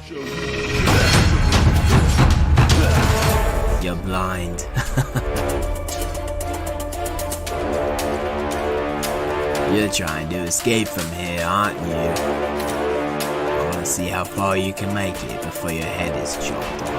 You're blind. You're trying to escape from here, aren't you? I want to see how far you can make it before your head is chopped off.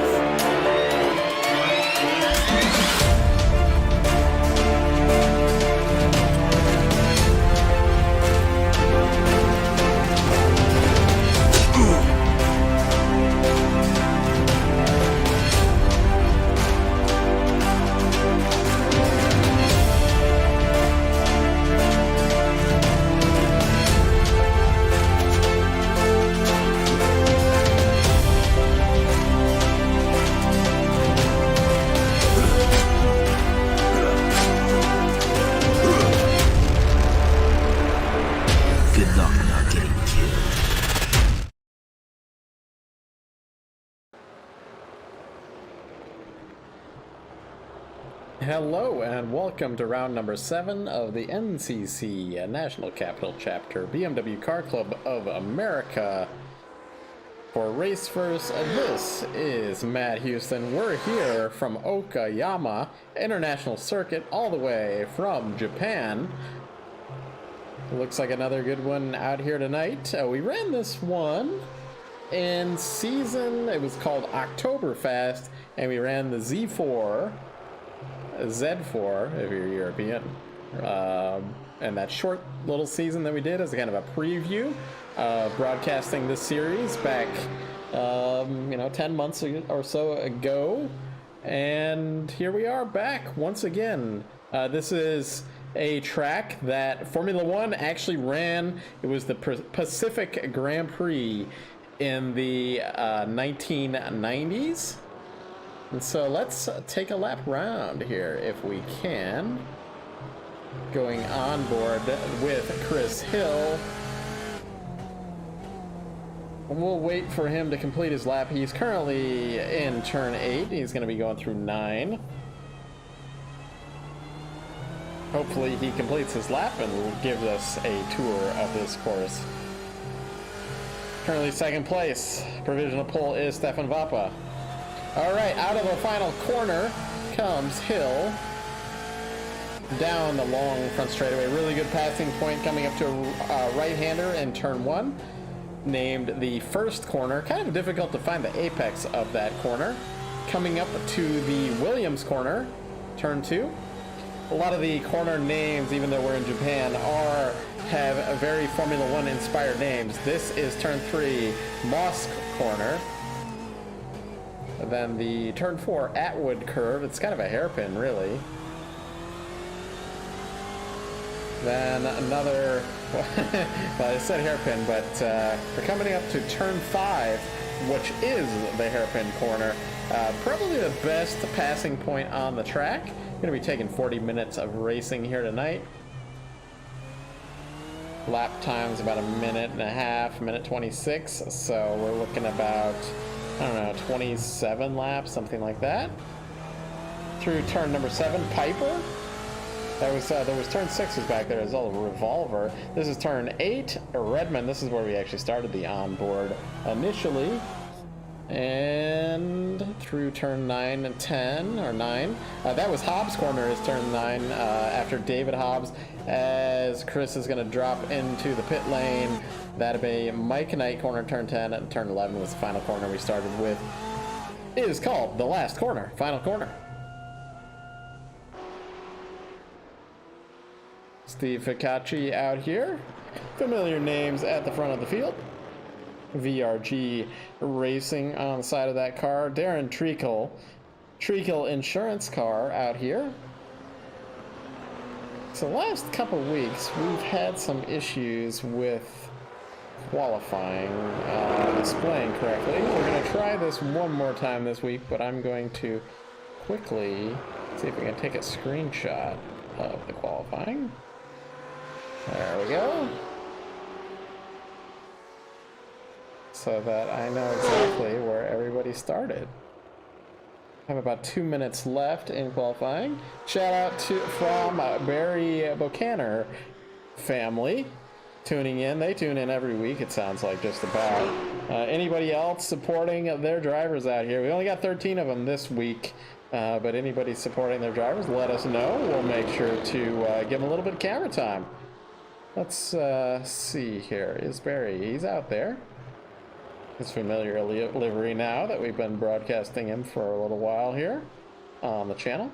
Hello and welcome to round number 7 of the NCC National Capital Chapter BMW Car Club of America. For Race First, this is Matt Houston. We're here from Okayama International Circuit all the way from Japan. Looks like another good one out here tonight. We ran this one in season, it was called Oktoberfest, and we ran the Z4. Z4 if you're European, and that short little season that we did as a kind of a preview, broadcasting this series back 10 months or so ago, and here we are back once again. This is a track that Formula One actually ran. It was the Pacific Grand Prix in the 1990s. And so let's take a lap round here if we can. Going on board with Chris Hill. We'll wait for him to complete his lap. He's currently in turn 8. He's going to be going through 9. Hopefully he completes his lap and gives us a tour of this course. Currently second place. Provisional pole is Stefan Vappa. All right, out of the final corner comes Hill down the long front straightaway. Really good passing point coming up to a right-hander in turn 1, named the first corner. Kind of difficult to find the apex of that corner. Coming up to the Williams corner, turn 2. A lot of the corner names, even though we're in Japan, have very Formula One inspired names. This is turn 3, Moss corner. Then the turn 4 Atwood curve. It's kind of a hairpin, really. Then another, well, I said hairpin, but we're coming up to turn 5, which is the hairpin corner. Probably the best passing point on the track. Going to be taking 40 minutes of racing here tonight. Lap time's about a minute and a half, minute 26. So we're looking about, I don't know, 27 laps, something like that. Through turn number 7, Piper. There was turn 6 was back there as well, Revolver. This is turn 8, Redmond. This is where we actually started the onboard initially. And through turn 9 and 10, or 9. That was Hobbs corner is turn 9 after David Hobbs, as Chris is going to drop into the pit lane. That'll be Mike Knight corner, turn 10, and turn 11 was the final corner we started with. It is called the last corner, final corner. Steve Ficacci out here. Familiar names at the front of the field. VRG Racing on the side of that car. Darren Treakle Insurance car out here. So last couple weeks we've had some issues with qualifying displaying correctly. We're going to try this one more time this week, but I'm going to quickly see if we can take a screenshot of the qualifying. There we go. So that I know exactly where everybody started. I have about 2 minutes left in qualifying. Shout out from Barry Buchanan family. tuning in. They tune in every week, it sounds like, just about. Anybody else supporting their drivers out here? We only got 13 of them this week, but anybody supporting their drivers, let us know. We'll make sure to give them a little bit of camera time. Let's see here. Is Barry? He's out there. His familiar livery now that we've been broadcasting him for a little while here on the channel.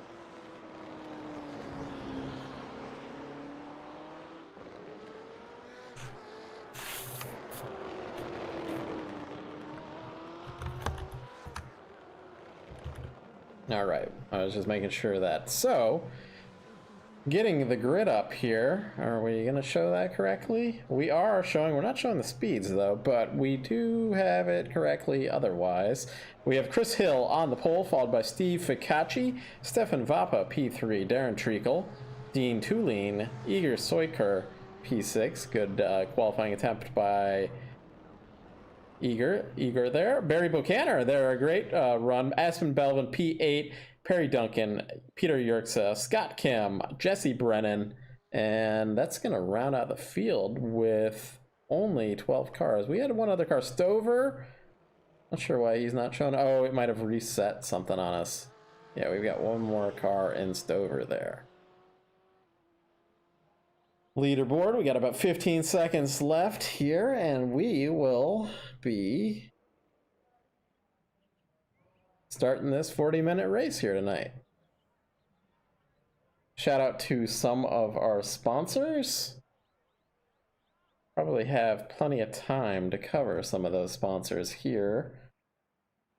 All right, I was just making sure that. So, getting the grid up here, are we going to show that correctly? We are showing, we're not showing the speeds though, but we do have it correctly otherwise. We have Chris Hill on the pole, followed by Steve Ficacci, Stefan Vappa, P3, Darren Treakle, Dean Tulin, Igor Soiker, P6. Good qualifying attempt by Igor there. Barry Buchanan there, a great run. Aspen Belvin, P8. Perry Duncan, Peter Yerxa, Scott Kim, Jesse Brennan, and that's going to round out the field with only 12 cars. We had one other car, Stover. Not sure why he's not showing. Oh, it might have reset something on us. Yeah, we've got one more car in Stover there. Leaderboard, we got about 15 seconds left here, and we will be starting this 40-minute race here tonight. Shout out to some of our sponsors. Probably have plenty of time to cover some of those sponsors here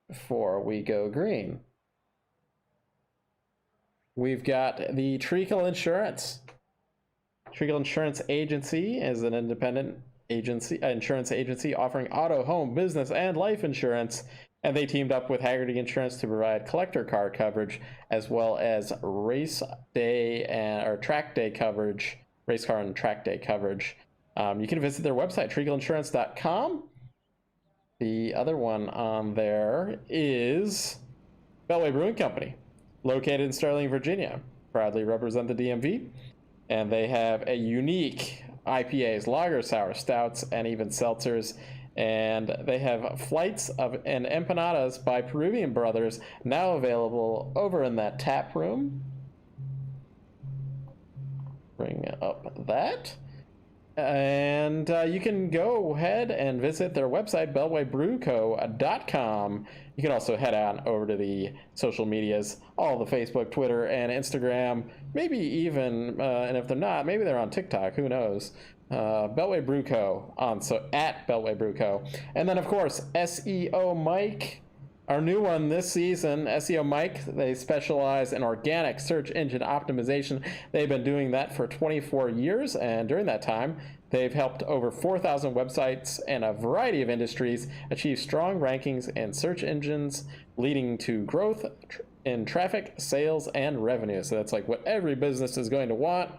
before we go green. We've got the Treakle Insurance. Treakle Insurance Agency is an independent insurance agency offering auto, home, business, and life insurance. And they teamed up with Hagerty Insurance to provide collector car coverage as well as race day or track day coverage, race car and track day coverage. You can visit their website, treakleinsurance.com. The other one on there is Beltway Brewing Company, located in Sterling, Virginia. Proudly represent the DMV. And they have a unique IPAs, lager, sour, stouts, and even seltzers. And they have flights and empanadas by Peruvian Brothers now available over in that tap room. Bring up that. And you can go ahead and visit their website, beltwaybrewco.com. You can also head on over to the social medias, all the Facebook, Twitter, and Instagram. Maybe even, and if they're not, maybe they're on TikTok, who knows. Beltway Brew Co. at Beltway Brew Co. And then, of course, SEO Mike, our new one this season. SEO Mike, they specialize in organic search engine optimization. They've been doing that for 24 years, and during that time, they've helped over 4,000 websites in a variety of industries achieve strong rankings in search engines, leading to growth in traffic, sales, and revenue. So that's like what every business is going to want.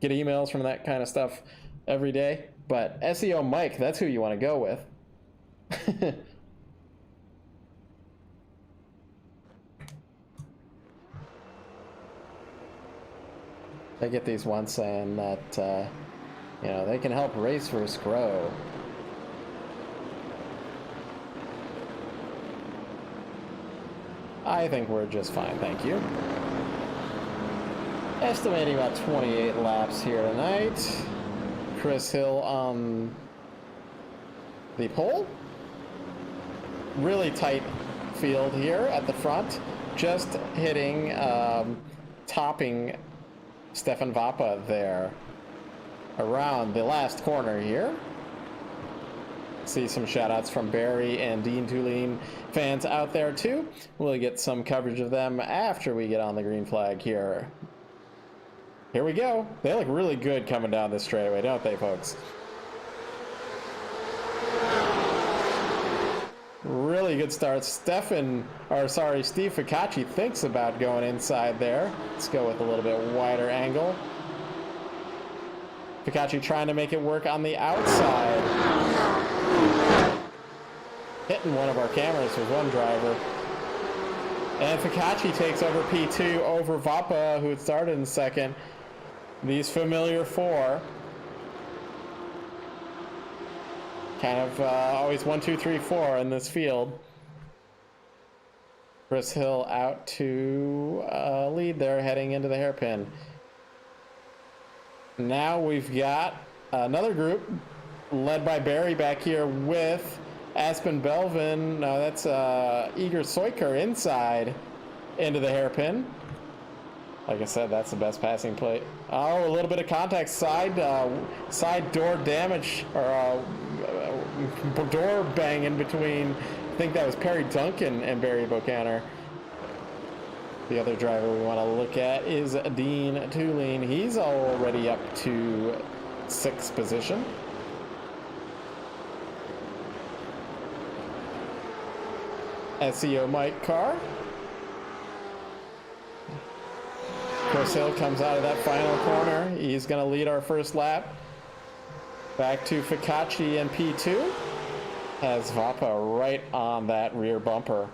Get emails from that kind of stuff every day. But SEO Mike, that's who you want to go with. They get these ones saying that, you know, they can help racers grow. I think we're just fine, thank you. Estimating about 28 laps here tonight. Chris Hill on the pole. Really tight field here at the front. Just hitting, topping Stefan Vappa there around the last corner here. See some shout outs from Barry and Dean Tulin fans out there too. We'll get some coverage of them after we get on the green flag here. Here we go. They look really good coming down this straightaway, don't they, folks? Really good start. Steve Ficacci thinks about going inside there. Let's go with a little bit wider angle. Ficacci trying to make it work on the outside. Hitting one of our cameras with one driver. And Ficacci takes over P2 over Vappa, who had started in second. These familiar four. Kind of always 1, 2, 3, 4 in this field. Chris Hill out to lead there, heading into the hairpin. Now we've got another group led by Barry back here with Aspen Belvin. That's Igor Soiker inside into the hairpin. Like I said, that's the best passing plate. Oh, a little bit of contact, side door damage, or door bang in between. I think that was Perry Duncan and Barry Bokaner. The other driver we want to look at is Dean Tulane. He's already up to 6th position. SEO Mike Carr. Chris Hill comes out of that final corner. He's going to lead our first lap. Back to Fikachi in P2. Has Vapa right on that rear bumper.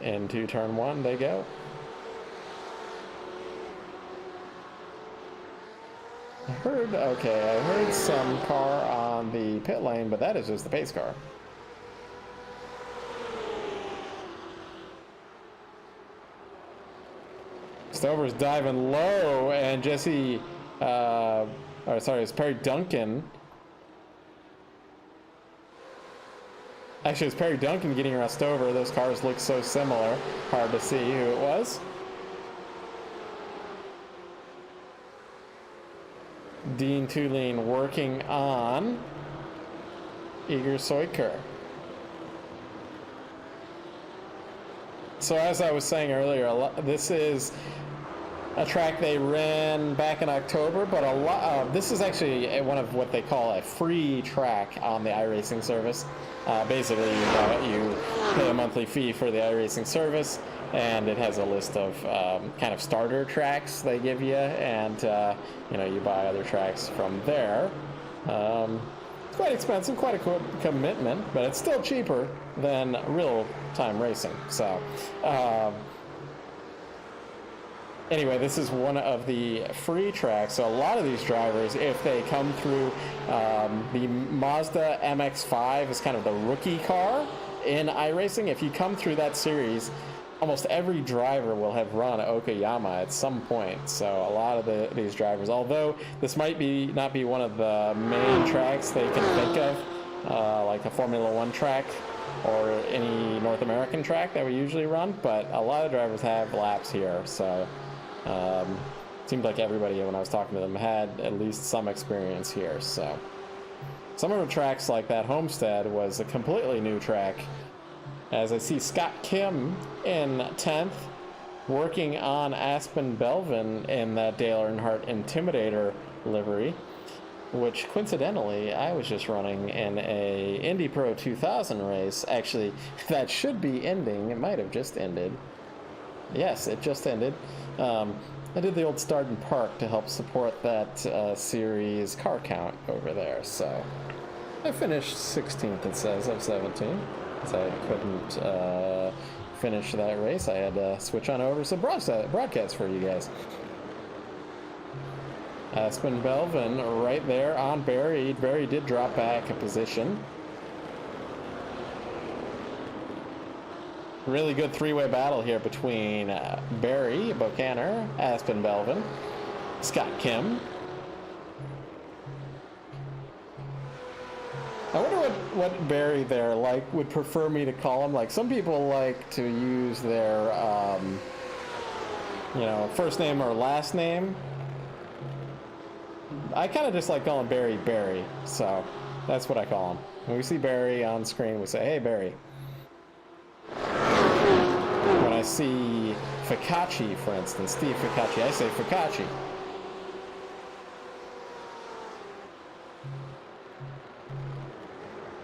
Into turn 1 they go. I heard some car on the pit lane, but that is just the pace car. Stover's diving low, and Jesse, it's Perry Duncan. Actually, it's Perry Duncan getting around Stover. Those cars look so similar. Hard to see who it was. Dean Tulane working on Igor Soiker. So as I was saying earlier, this is a track they ran back in October, but this is actually one of what they call a free track on the iRacing service. Basically, you pay a monthly fee for the iRacing service, and it has a list of kind of starter tracks they give you, and you buy other tracks from there. It's quite expensive, quite a commitment, but it's still cheaper than real-time racing. So anyway, this is one of the free tracks. So a lot of these drivers, if they come through the Mazda MX-5 is kind of the rookie car in iRacing. If you come through that series, almost every driver will have run Okayama at some point. So a lot of these drivers, although this might not be one of the main tracks they can think of, like a Formula One track or any North American track that we usually run, but a lot of drivers have laps here. So seemed like everybody, when I was talking to them, had at least some experience here. So some of the tracks like that Homestead was a completely new track. As I see Scott Kim in 10th, working on Aspen Belvin in that Dale Earnhardt Intimidator livery, which coincidentally I was just running in a Indy Pro 2000 race. Actually, that should be ending. It might have just ended. Yes, it just ended. I did the old start and park to help support that series car count over there. So I finished 16th, it says, of 17. So I couldn't finish that race. I had to switch on over some broadcasts for you guys. Aspen Belvin right there on Barry. Barry did drop back a position. Really good three-way battle here between Barry Bokaner, Aspen Belvin, Scott Kim. I wonder what Barry there would prefer me to call him. Like, some people like to use their first name or last name. I kind of just like calling Barry Barry, so that's what I call him. When we see Barry on screen, we say, "Hey, Barry." When I see Fikachi, for instance, Steve Fikachi, I say Fikachi.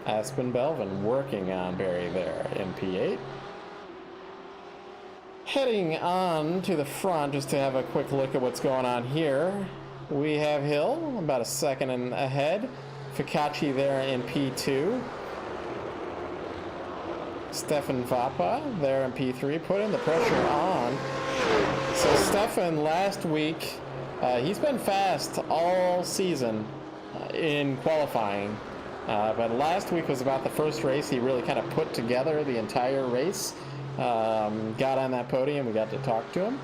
Aspen Belvin working on Barry there in P8. Heading on to the front just to have a quick look at what's going on here. We have Hill about a second ahead. Fikachi there in P2. Stefan Vapa there in P3, putting the pressure on. So Stefan last week, he's been fast all season in qualifying. But last week was about the first race he really kind of put together the entire race. Got on that podium, we got to talk to him.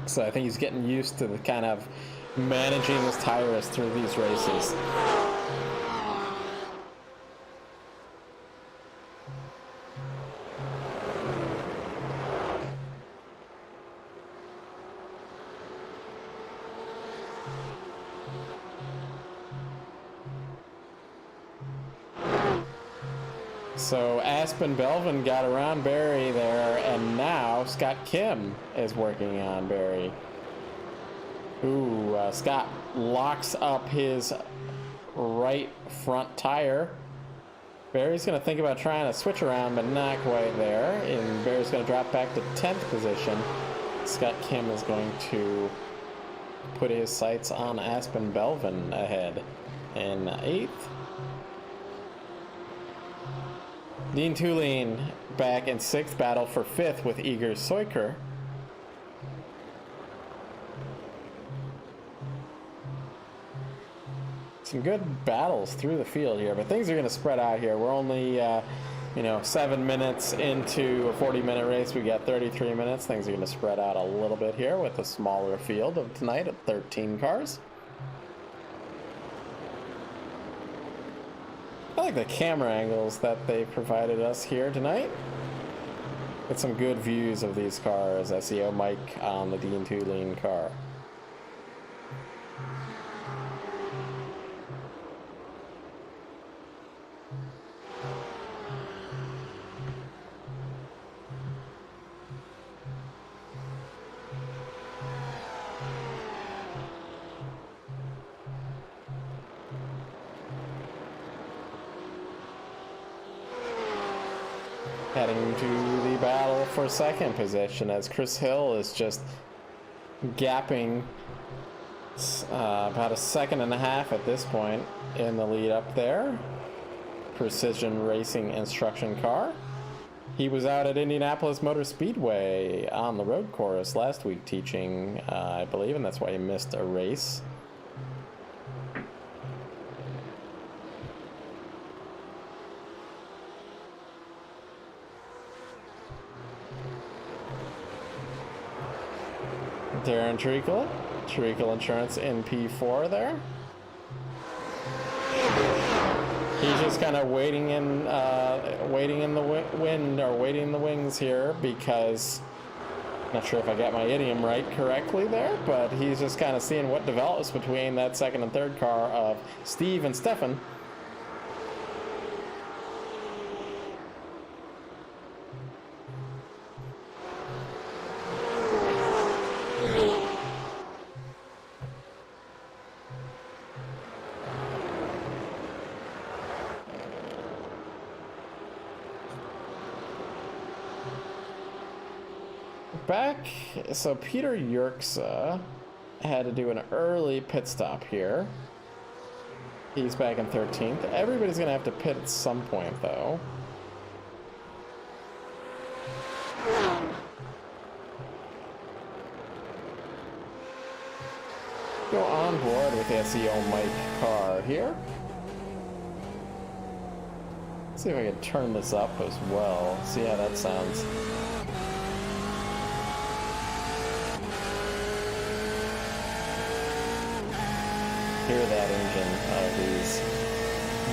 So I think he's getting used to the kind of managing his tires through these races. So Aspen Belvin got around Barry there, and now Scott Kim is working on Barry. Ooh, Scott locks up his right front tire. Barry's going to think about trying to switch around, but not quite there. And Barry's going to drop back to 10th position. Scott Kim is going to put his sights on Aspen Belvin ahead in 8th. Dean Tulane back in 6th, battle for 5th with Igor Soiker. Some good battles through the field here, but things are going to spread out here. We're only, 7 minutes into a 40-minute race. We got 33 minutes. Things are going to spread out a little bit here with a smaller field of tonight at 13 cars. I like the camera angles that they provided us here tonight. Get some good views of these cars. I see Mike on the Dean Tulane car. Heading to the battle for 2nd position as Chris Hill is just gapping about a 1.5 seconds at this point in the lead up there. Precision Racing instruction car. He was out at Indianapolis Motor Speedway on the road course last week teaching, I believe, and that's why he missed a race. Darren Treakle Insurance in P4 there. He's just kind of waiting in the wind, or waiting in the wings here, because not sure if I got my idiom correctly there, but he's just kind of seeing what develops between that 2nd and 3rd car of Steve and Stefan. So Peter Yerxa had to do an early pit stop here. He's back in 13th. Everybody's gonna have to pit at some point, though. Go on board with the SEO Mike car here. See if I can turn this up as well. See how that sounds. Hear that engine of these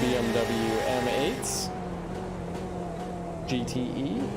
BMW M8s GTE.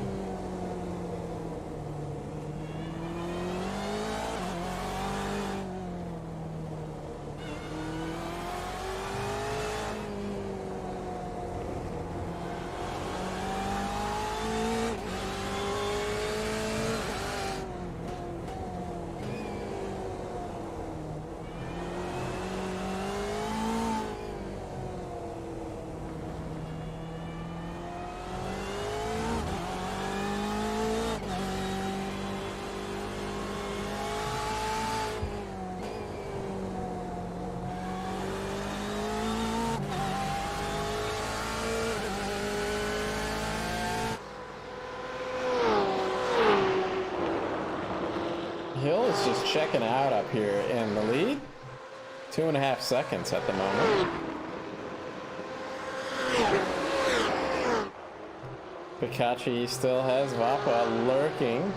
Hill is just checking out up here in the lead. 2.5 seconds at the moment. Pikachi still has Vappa lurking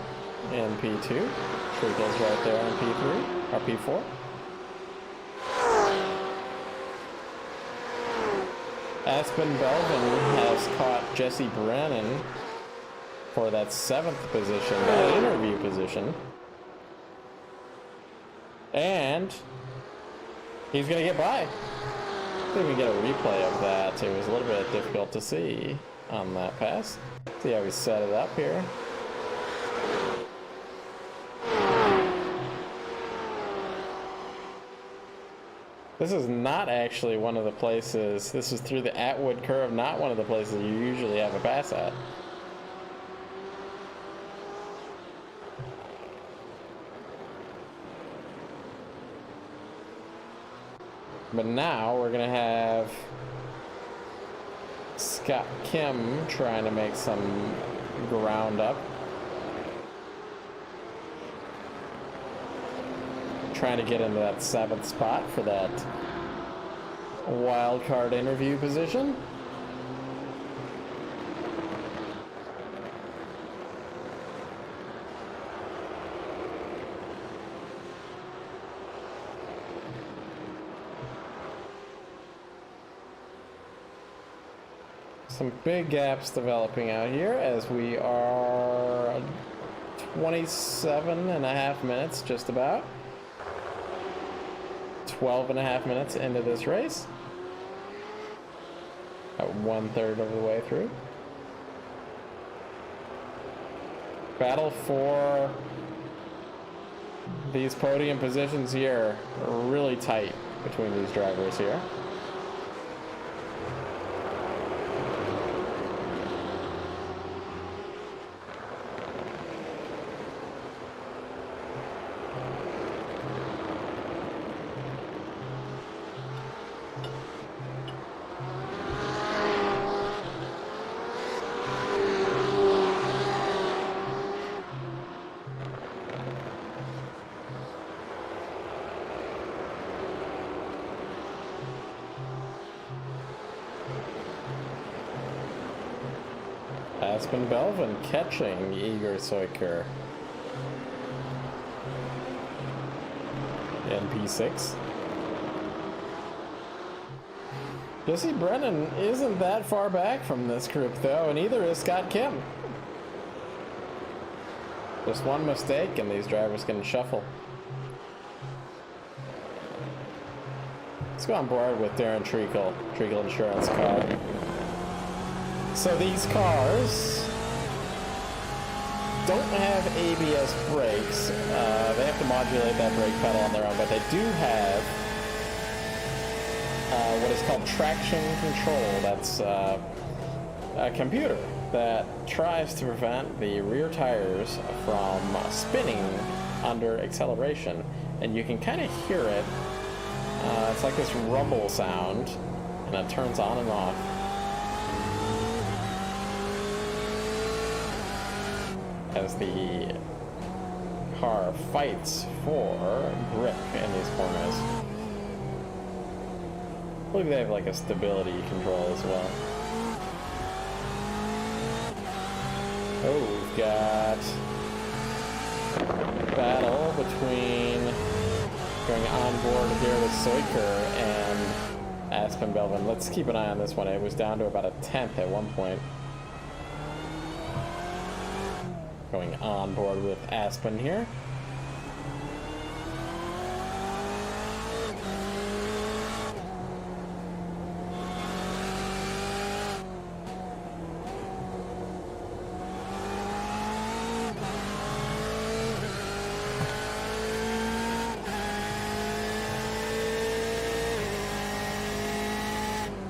in P2. Treakle's right there in P3, or P4. Aspen Belvin has caught Jesse Brennan for that 7th position, that interview position. And he's going to get by. Didn't even get a replay of that. It was a little bit difficult to see on that pass. See how we set it up here. This is not actually one of the places, this is through the Atwood curve, not one of the places you usually have a pass at. But now we're gonna have Scott Kim trying to make some ground up. Trying to get into that 7th spot for that wild card interview position. Some big gaps developing out here as we are 27.5 minutes just about. 12.5 minutes into this race. About 1/3 of the way through. Battle for these podium positions here are really tight between these drivers here. Aspen Belvin catching Igor Soiker in P6. Jesse Brennan isn't that far back from this group though, and neither is Scott Kim. Just one mistake and these drivers can shuffle. Let's go on board with Darren Treakle Insurance car. So these cars don't have ABS brakes. They have to modulate that brake pedal on their own, but they do have what is called traction control. That's a computer that tries to prevent the rear tires from spinning under acceleration. And you can kind of hear it. It's like this rumble sound, and it turns on and off. As the car fights for grip in these corners. I believe they have like a stability control as well. Oh, we've got battle between going on board here with Soiker and Aspen Belvin. Let's keep an eye on this one. It was down to about a 10th at one point. Going on board with Aspen here.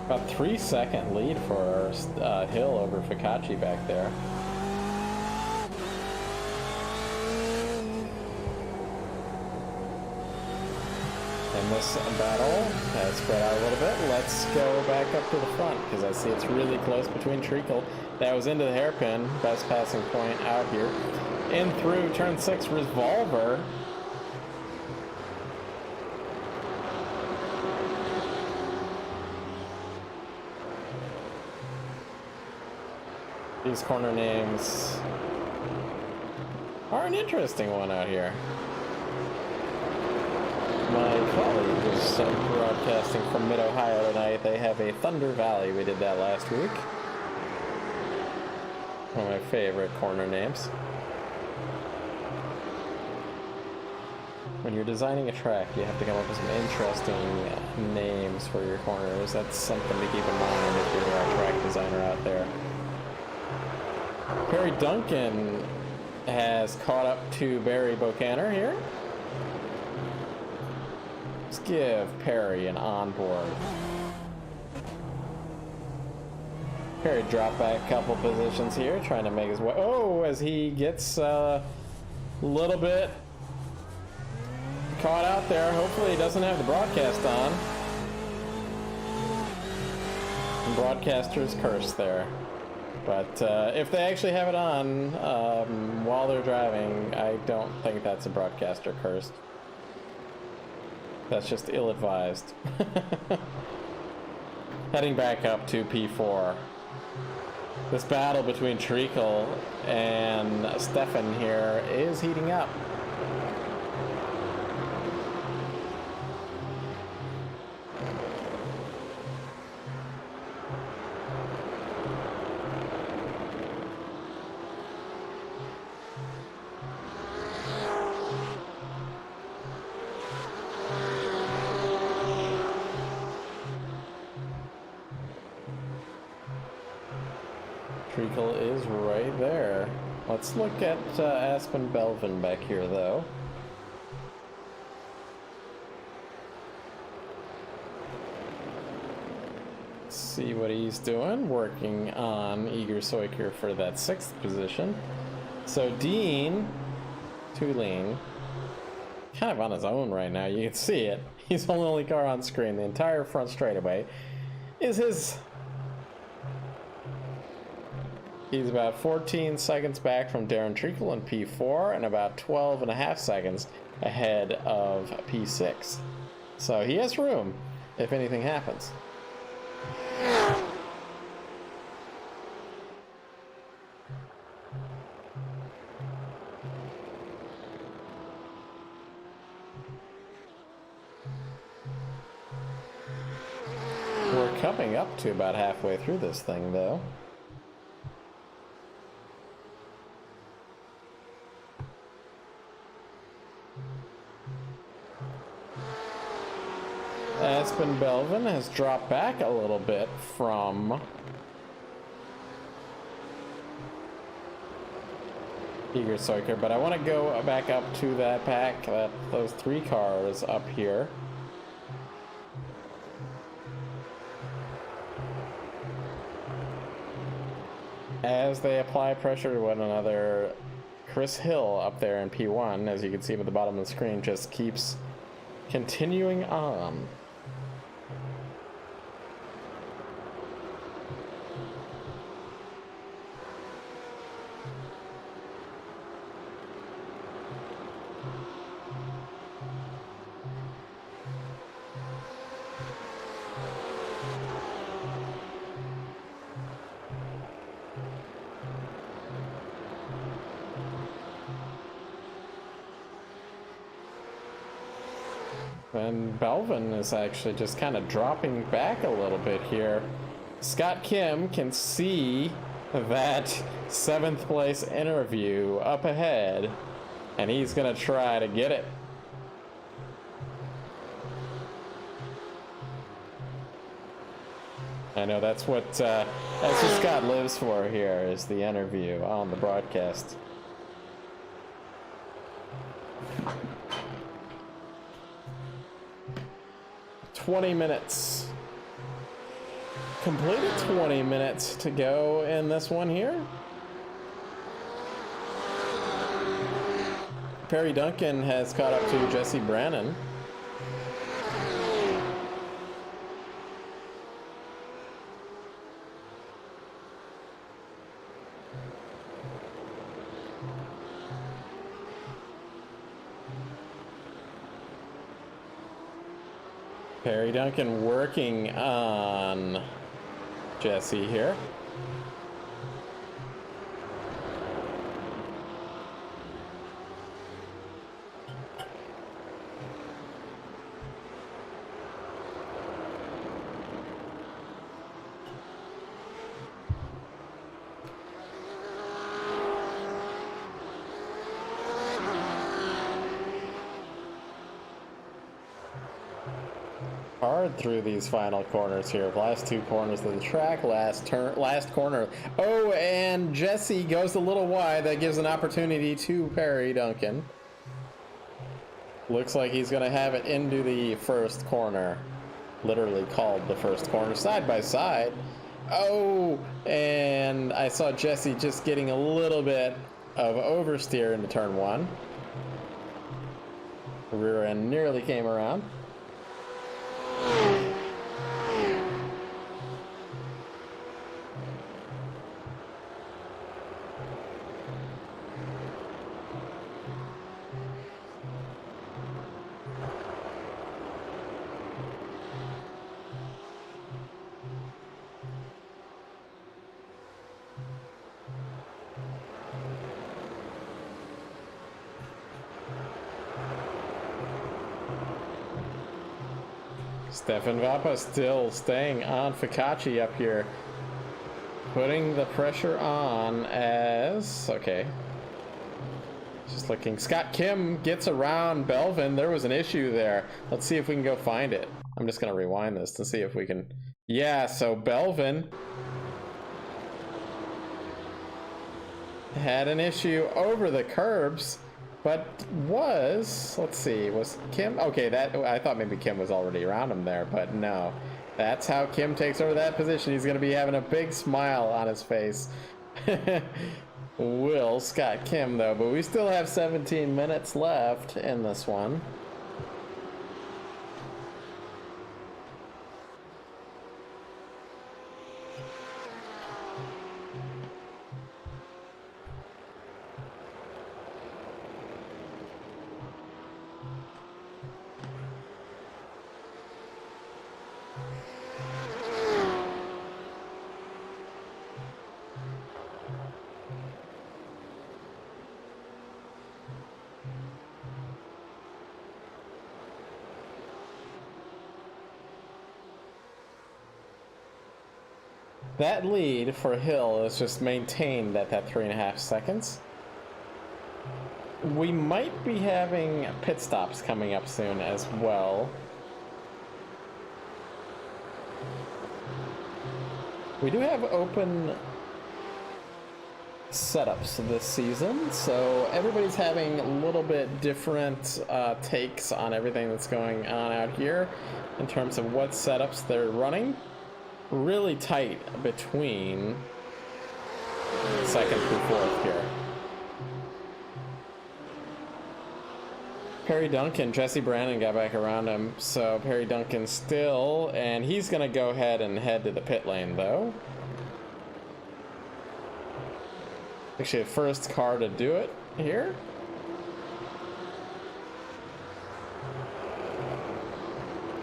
About 3-second lead for Hill over Fikachi back there. And this battle has spread out a little bit. Let's go back up to the front because I see it's really close between Treakle. That was into the hairpin, best passing point out here. In through turn 6, Revolver. These corner names are an interesting one out here. My colleague was broadcasting from Mid-Ohio tonight. They have a Thunder Valley. We did that last week. One of my favorite corner names. When you're designing a track, you have to come up with some interesting names for your corners. That's something to keep in mind if you're a track designer out there. Perry Duncan has caught up to Barry Bocaner here. Let's give Perry an onboard. Perry dropped back a couple positions here, trying to make his way. Oh, as he gets a little bit caught out there. Hopefully he doesn't have the broadcast on. And broadcaster's curse there. But if they actually have it on while they're driving, I don't think that's a broadcaster curse. That's just ill-advised. Heading back up to P4. This battle between Treakle and Stefan here is heating up. Treakle is right there. Let's look at Aspen Belvin back here, though. Let's see what he's doing. Working on Igor Soiker for that 6th position. So Dean Tulane, kind of on his own right now. You can see it. He's the only car on screen. The entire front straightaway is his. He's about 14 seconds back from Darren Treakle in P4 and about 12 and a half seconds ahead of P6. So he has room if anything happens. We're coming up to about halfway through this thing, though. Aspen Belvin has dropped back a little bit from Igor Soiker, but I want to go back up to that pack, those 3 cars up here. As they apply pressure to one another, Chris Hill up there in P1, as you can see at the bottom of the screen, just keeps continuing on. And Belvin is actually just kind of dropping back a little bit here. Scott Kim can see that 7th place interview up ahead, and he's going to try to get it. I know that's what Scott lives for here, is the interview on the broadcast. $20 minutes. Completed 20 minutes to go in this one here. Perry Duncan has caught up to Jesse Brannon. Perry Duncan working on Jesse here. hard through these final corners here. Last two corners of the track, last corner. Oh, and Jesse goes a little wide. That gives an opportunity to Perry Duncan. Looks like he's gonna have it into the first corner. Literally called the first corner, side by side. Oh, and I saw Jesse just getting a little bit of oversteer into turn one. Rear end nearly came around. Stefan Vapa still staying on Fikachi up here. Putting the pressure on as... Okay. Just looking. Scott Kim gets around Belvin. There was an issue there. Let's see if we can go find it. I'm just going to rewind this to see if we can... Yeah, so Belvin had an issue over the curbs. But was, let's see, was Kim? Okay, that I thought maybe Kim was already around him there, but no. That's how Kim takes over that position. He's going to be having a big smile on his face. Will Scott Kim, though, but we still have 17 minutes left in this one. That lead for Hill is just maintained at that 3.5 seconds. We might be having pit stops coming up soon as well. We do have open setups this season, so everybody's having a little bit different takes on everything that's going on out here in terms of what setups they're running. Really tight between second through fourth here. Perry Duncan, Jesse Brandon got back around him, so Perry Duncan still, and he's gonna go ahead and head to the pit lane though. Actually, the first car to do it here.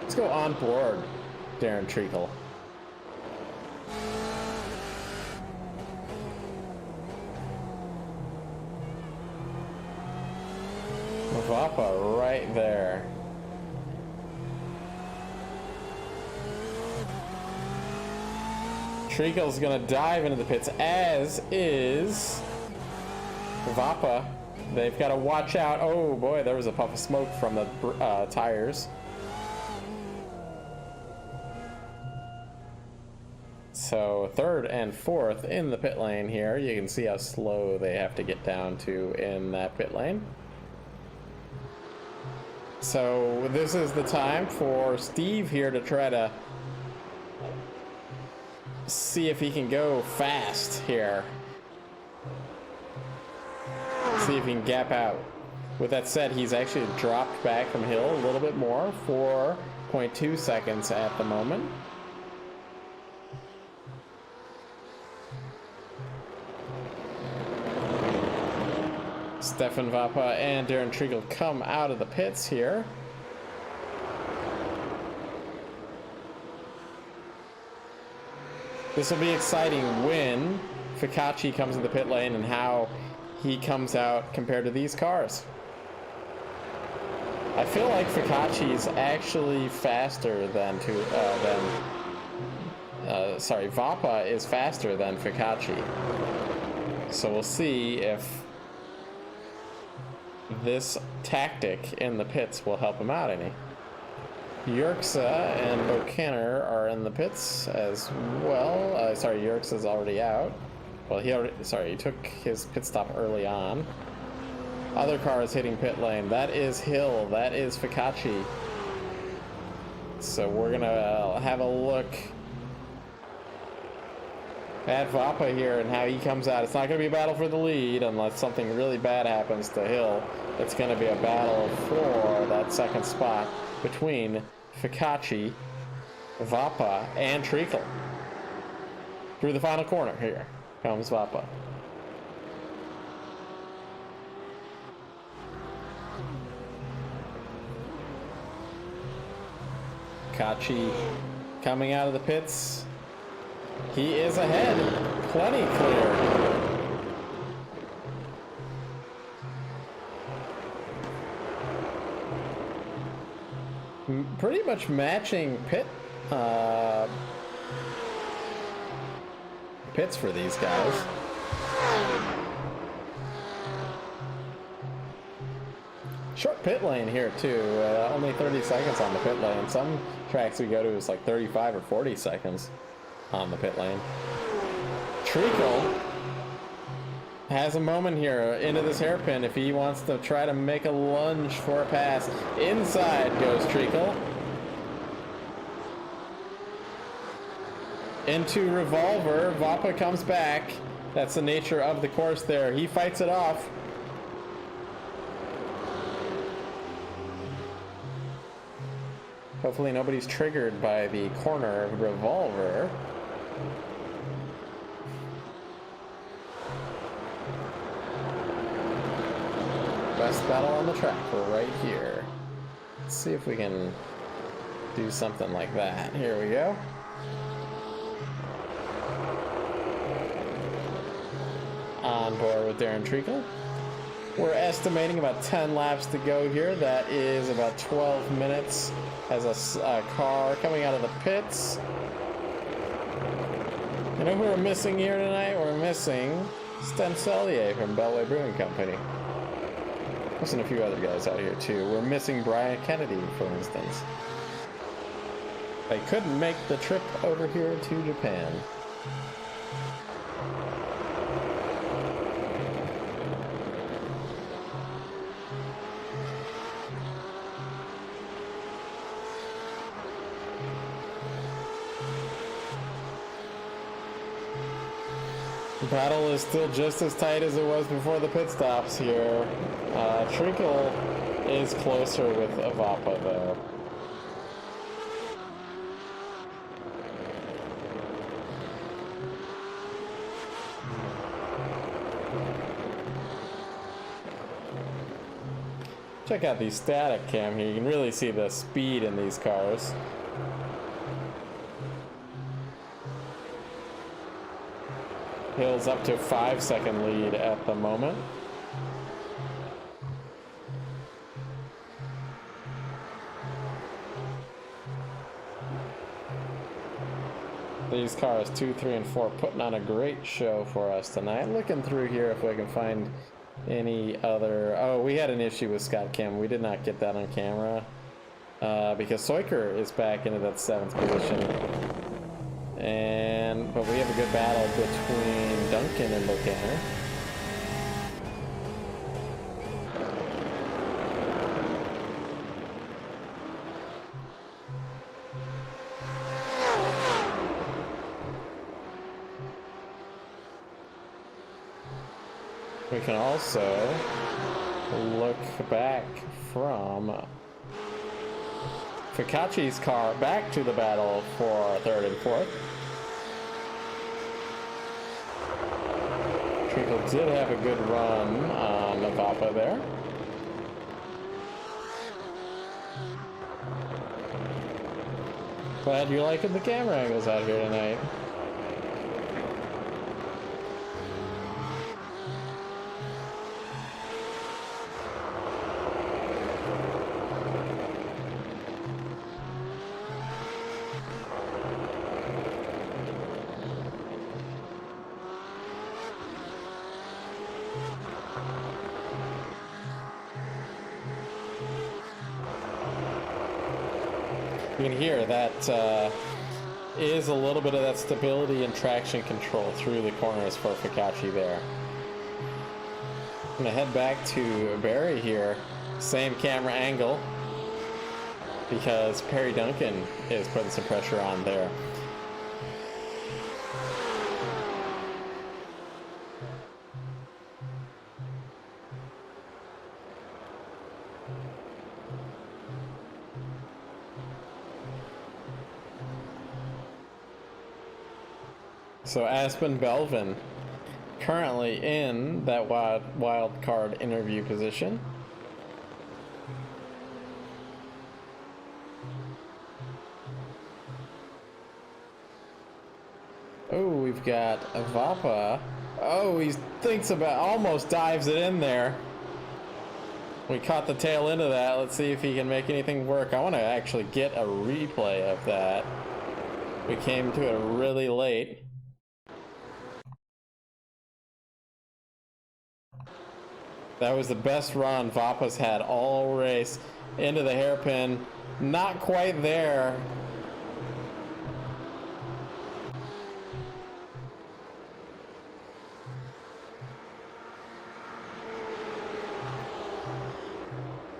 Let's go on board Darren Treakle. Vapa right there. Treakle's gonna dive into the pits, as is Vapa. They've got to watch out. Oh boy, there was a puff of smoke from the tires. So third and fourth in the pit lane here. You can see how slow they have to get down to in that pit lane. So this is the time for Steve here to try to see if he can go fast here. See if he can gap out. With that said, he's actually dropped back from Hill a little bit more, 4.2 seconds at the moment. Stefan Vapa and Darren Treakle come out of the pits here. This will be exciting when Fikachi comes in the pit lane and how he comes out compared to these cars. I feel like Fikachi is actually faster than Vapa is faster than Fikachi. So we'll see if this tactic in the pits will help him out any. Yerxa and Bokaner are in the pits as well. Sorry, Yerxa's already out. Well, he took his pit stop early on. Other cars hitting pit lane. That is Hill. That is Fikachi. So we're gonna have a look at Vapa here and how he comes out. It's not gonna be a battle for the lead unless something really bad happens to Hill. It's gonna be a battle for that second spot between Fikachi, Vapa, and Treakle. Through the final corner here comes Vapa. Kachi coming out of the pits. He is ahead. Plenty clear. Pretty much matching pits for these guys. Short pit lane here too. Only 30 seconds on the pit lane. Some tracks we go to is like 35 or 40 seconds on the pit lane. Treakle has a moment here into this hairpin if he wants to try to make a lunge for a pass. Inside goes Treakle. Into Revolver. Vapa comes back. That's the nature of the course there. He fights it off. Hopefully nobody's triggered by the corner of Revolver. Best battle on the track. We're right here. Let's see if we can do something like that. Here we go. On board with Darren Treakle. We're estimating about 10 laps to go here. That is about 12 minutes as a car coming out of the pits. You know who we're missing here tonight? We're missing Stencelier from Beltway Brewing Company. Missing a few other guys out here too. We're missing Brian Kennedy, for instance. They couldn't make the trip over here to Japan. The battle is still just as tight as it was before the pit stops here. Treakle is closer with Vapa though. Check out the static cam here. You can really see the speed in these cars. Hill's up to a 5-second lead at the moment. These cars 2, 3, and 4 putting on a great show for us tonight. Looking through here if we can find any other... Oh, we had an issue with Scott Kim. We did not get that on camera because Soiker is back into that 7th position. But we have a good battle between Duncan and Bokaner. We can also look back from Fikachi's car back to the battle for 3rd and 4th. Treakle did have a good run on the Vapa there. Glad you're liking the camera angles out here tonight. You can hear that is a little bit of that stability and traction control through the corners for Fikachi there. I'm gonna head back to Barry here, same camera angle, because Perry Duncan is putting some pressure on there. So Aspen Belvin currently in that wild card interview position. Oh, we've got Vapa. Oh, he thinks about, almost dives it in there. We caught the tail end of that. Let's see if he can make anything work. I want to actually get a replay of that. We came to it really late. That was the best run Vapa's had all race. Into the hairpin. Not quite there.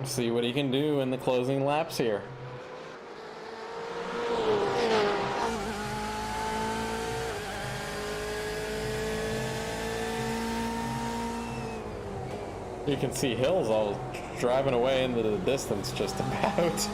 See what he can do in the closing laps here. You can see Hills all driving away into the distance just about.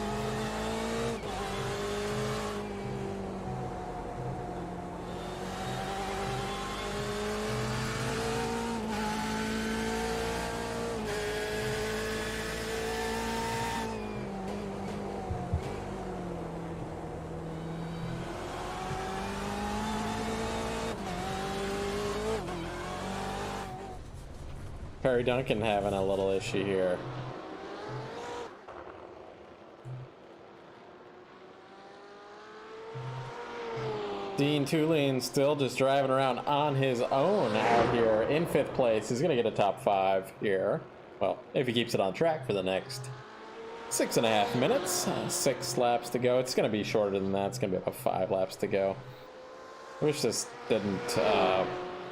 Perry Duncan having a little issue here. Dean Tulane still just driving around on his own out here in 5th place. He's going to get a top 5 here. Well, if he keeps it on track for the next 6.5 minutes. 6 laps to go. It's going to be shorter than that. It's going to be about 5 laps to go. I wish this didn't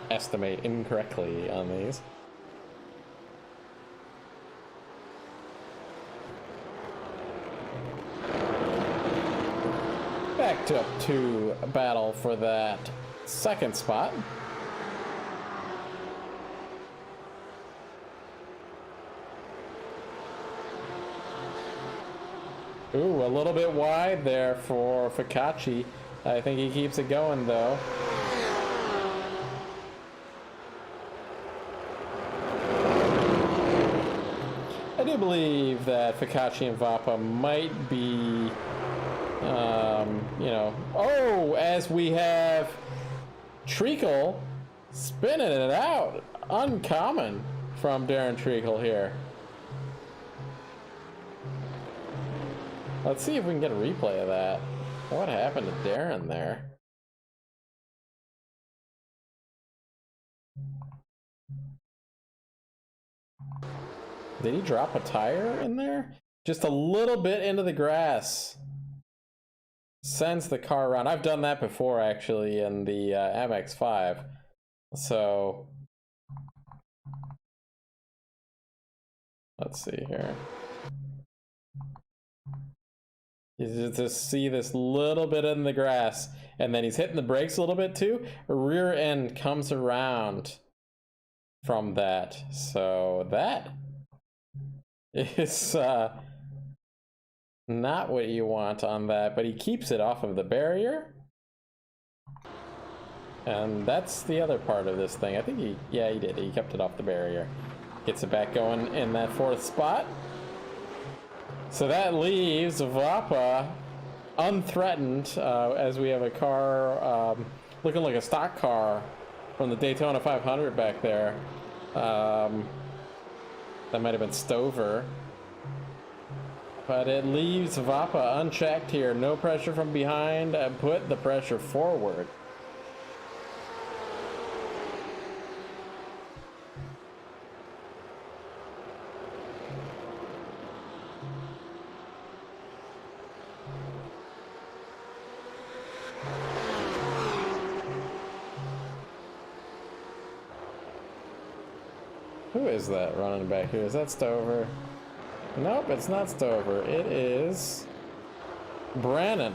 estimate incorrectly on these. Backed up to battle for that 2nd spot. Ooh, a little bit wide there for Fikachi. I think he keeps it going though. I do believe that Fikachi and Vapa might be you know, oh, as we have Treakle spinning it out. Uncommon from Darren Treakle here. Let's see if we can get a replay of that. What happened to Darren there? Did he drop a tire in there? Just a little bit into the grass. Sends the car around. I've done that before actually in the MX-5. So let's see here. You just see this little bit in the grass, and then he's hitting the brakes a little bit too. Rear end comes around from that. So that is not what you want on that, but he keeps it off of the barrier. And that's the other part of this thing. I think he did. He kept it off the barrier. Gets it back going in that 4th spot. So that leaves Vapa unthreatened as we have a car looking like a stock car from the Daytona 500 back there. That might have been Stover. But it leaves Vapa unchecked here. No pressure from behind. Put the pressure forward. Who is that running back here? Is that Stover? Nope, it's not Stover. It is Brannon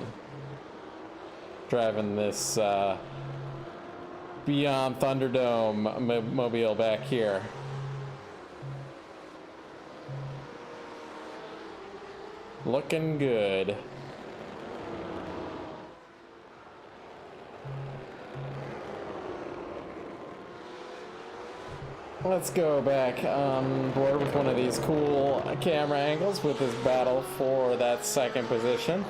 driving this Beyond Thunderdome mobile back here. Looking good. Let's go back on board with one of these cool camera angles with this battle for that second position.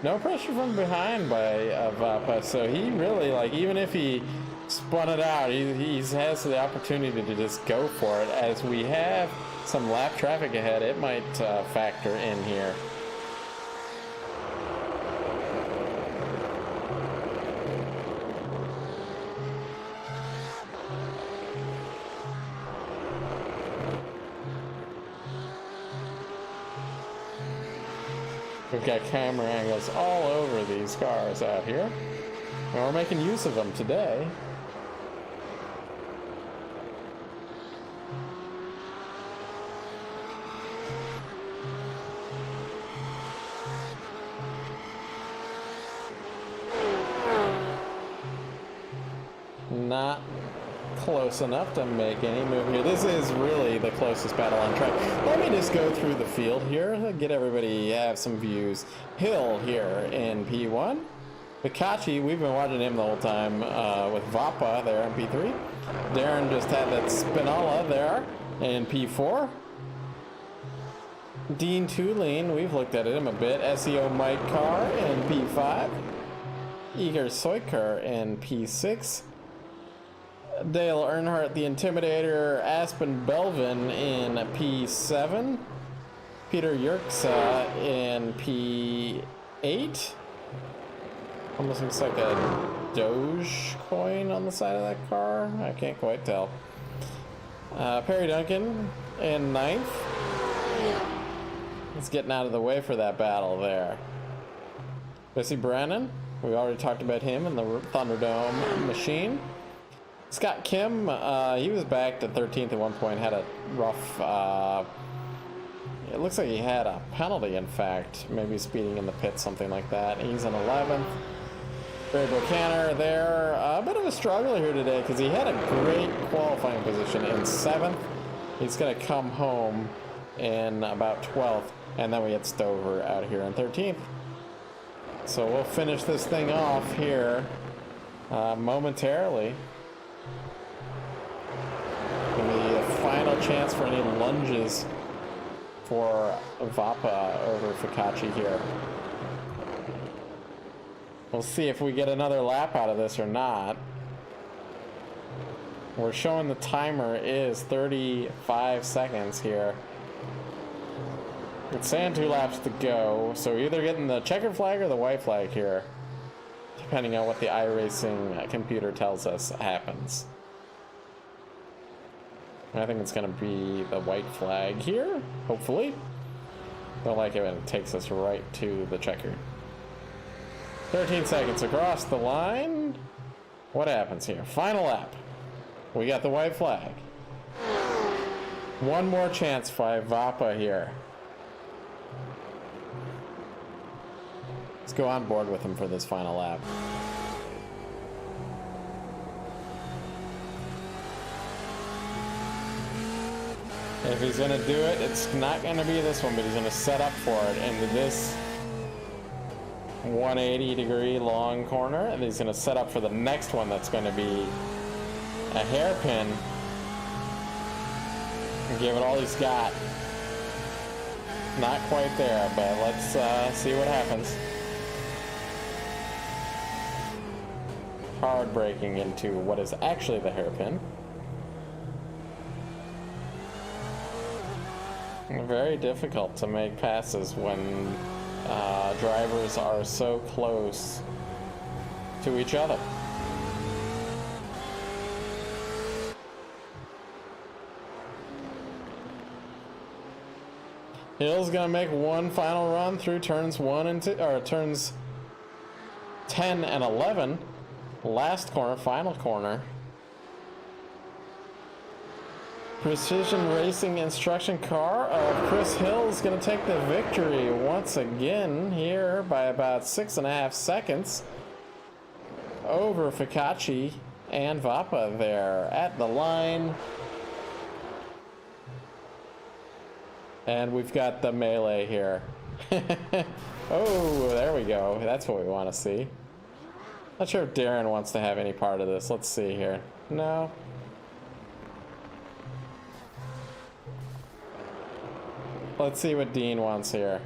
No pressure from behind by Vapa, so he really, like, even if he spun it out, he has the opportunity to just go for it. As we have some lap traffic ahead, it might factor in here. We've got camera angles all over these cars out here, and we're making use of them today. Not close enough to make any move here. This is really the closest battle on track. Let me just go through the field here, get everybody have some views. Hill here in P1. Pikachi, we've been watching him the whole time with Vapa there in P3. Darren just had that Spinola there in P4. Dean Tulane, we've looked at him a bit. SEO Mike Carr in P5. Igor Soiker in P6. Dale Earnhardt, the Intimidator, Aspen Belvin in P7. Peter Yerxa in P8. Almost looks like a Doge coin on the side of that car. I can't quite tell. Perry Duncan in 9th. It's getting out of the way for that battle there. Bessie Brannon, we already talked about him in the Thunderdome machine. Scott Kim, he was back to 13th at one point, had a rough, it looks like he had a penalty, in fact, maybe speeding in the pit, something like that. He's in 11th. Barry Buchanan there, a bit of a struggle here today because he had a great qualifying position in 7th. He's going to come home in about 12th, and then we get Stover out here in 13th. So we'll finish this thing off here momentarily. The final chance for any lunges for Vapa over Fikachi here. We'll see if we get another lap out of this or not. We're showing the timer is 35 seconds here. It's saying 2 laps to go, so either getting the checkered flag or the white flag here, depending on what the iRacing computer tells us happens. I think it's going to be the white flag here, hopefully. Don't like it when it takes us right to the checker. 13 seconds across the line. What happens here? Final lap. We got the white flag. One more chance by Vapa here. Let's go on board with him for this final lap. If he's going to do it, it's not going to be this one, but he's going to set up for it into this 180-degree long corner, and he's going to set up for the next one that's going to be a hairpin and give it all he's got. Not quite there, but let's see what happens. Hard braking into what is actually the hairpin. Very difficult to make passes when drivers are so close to each other. Hill's gonna make one final run through turns 1 and 2, or turns 10 and 11. Last corner, final corner. Precision Racing instruction car of Chris Hill is going to take the victory once again here by about 6.5 seconds over Fikachi and Vapa there at the line. And we've got the melee here. Oh, there we go. That's what we want to see. Not sure if Darren wants to have any part of this. Let's see here. No. Let's see what Dean wants here.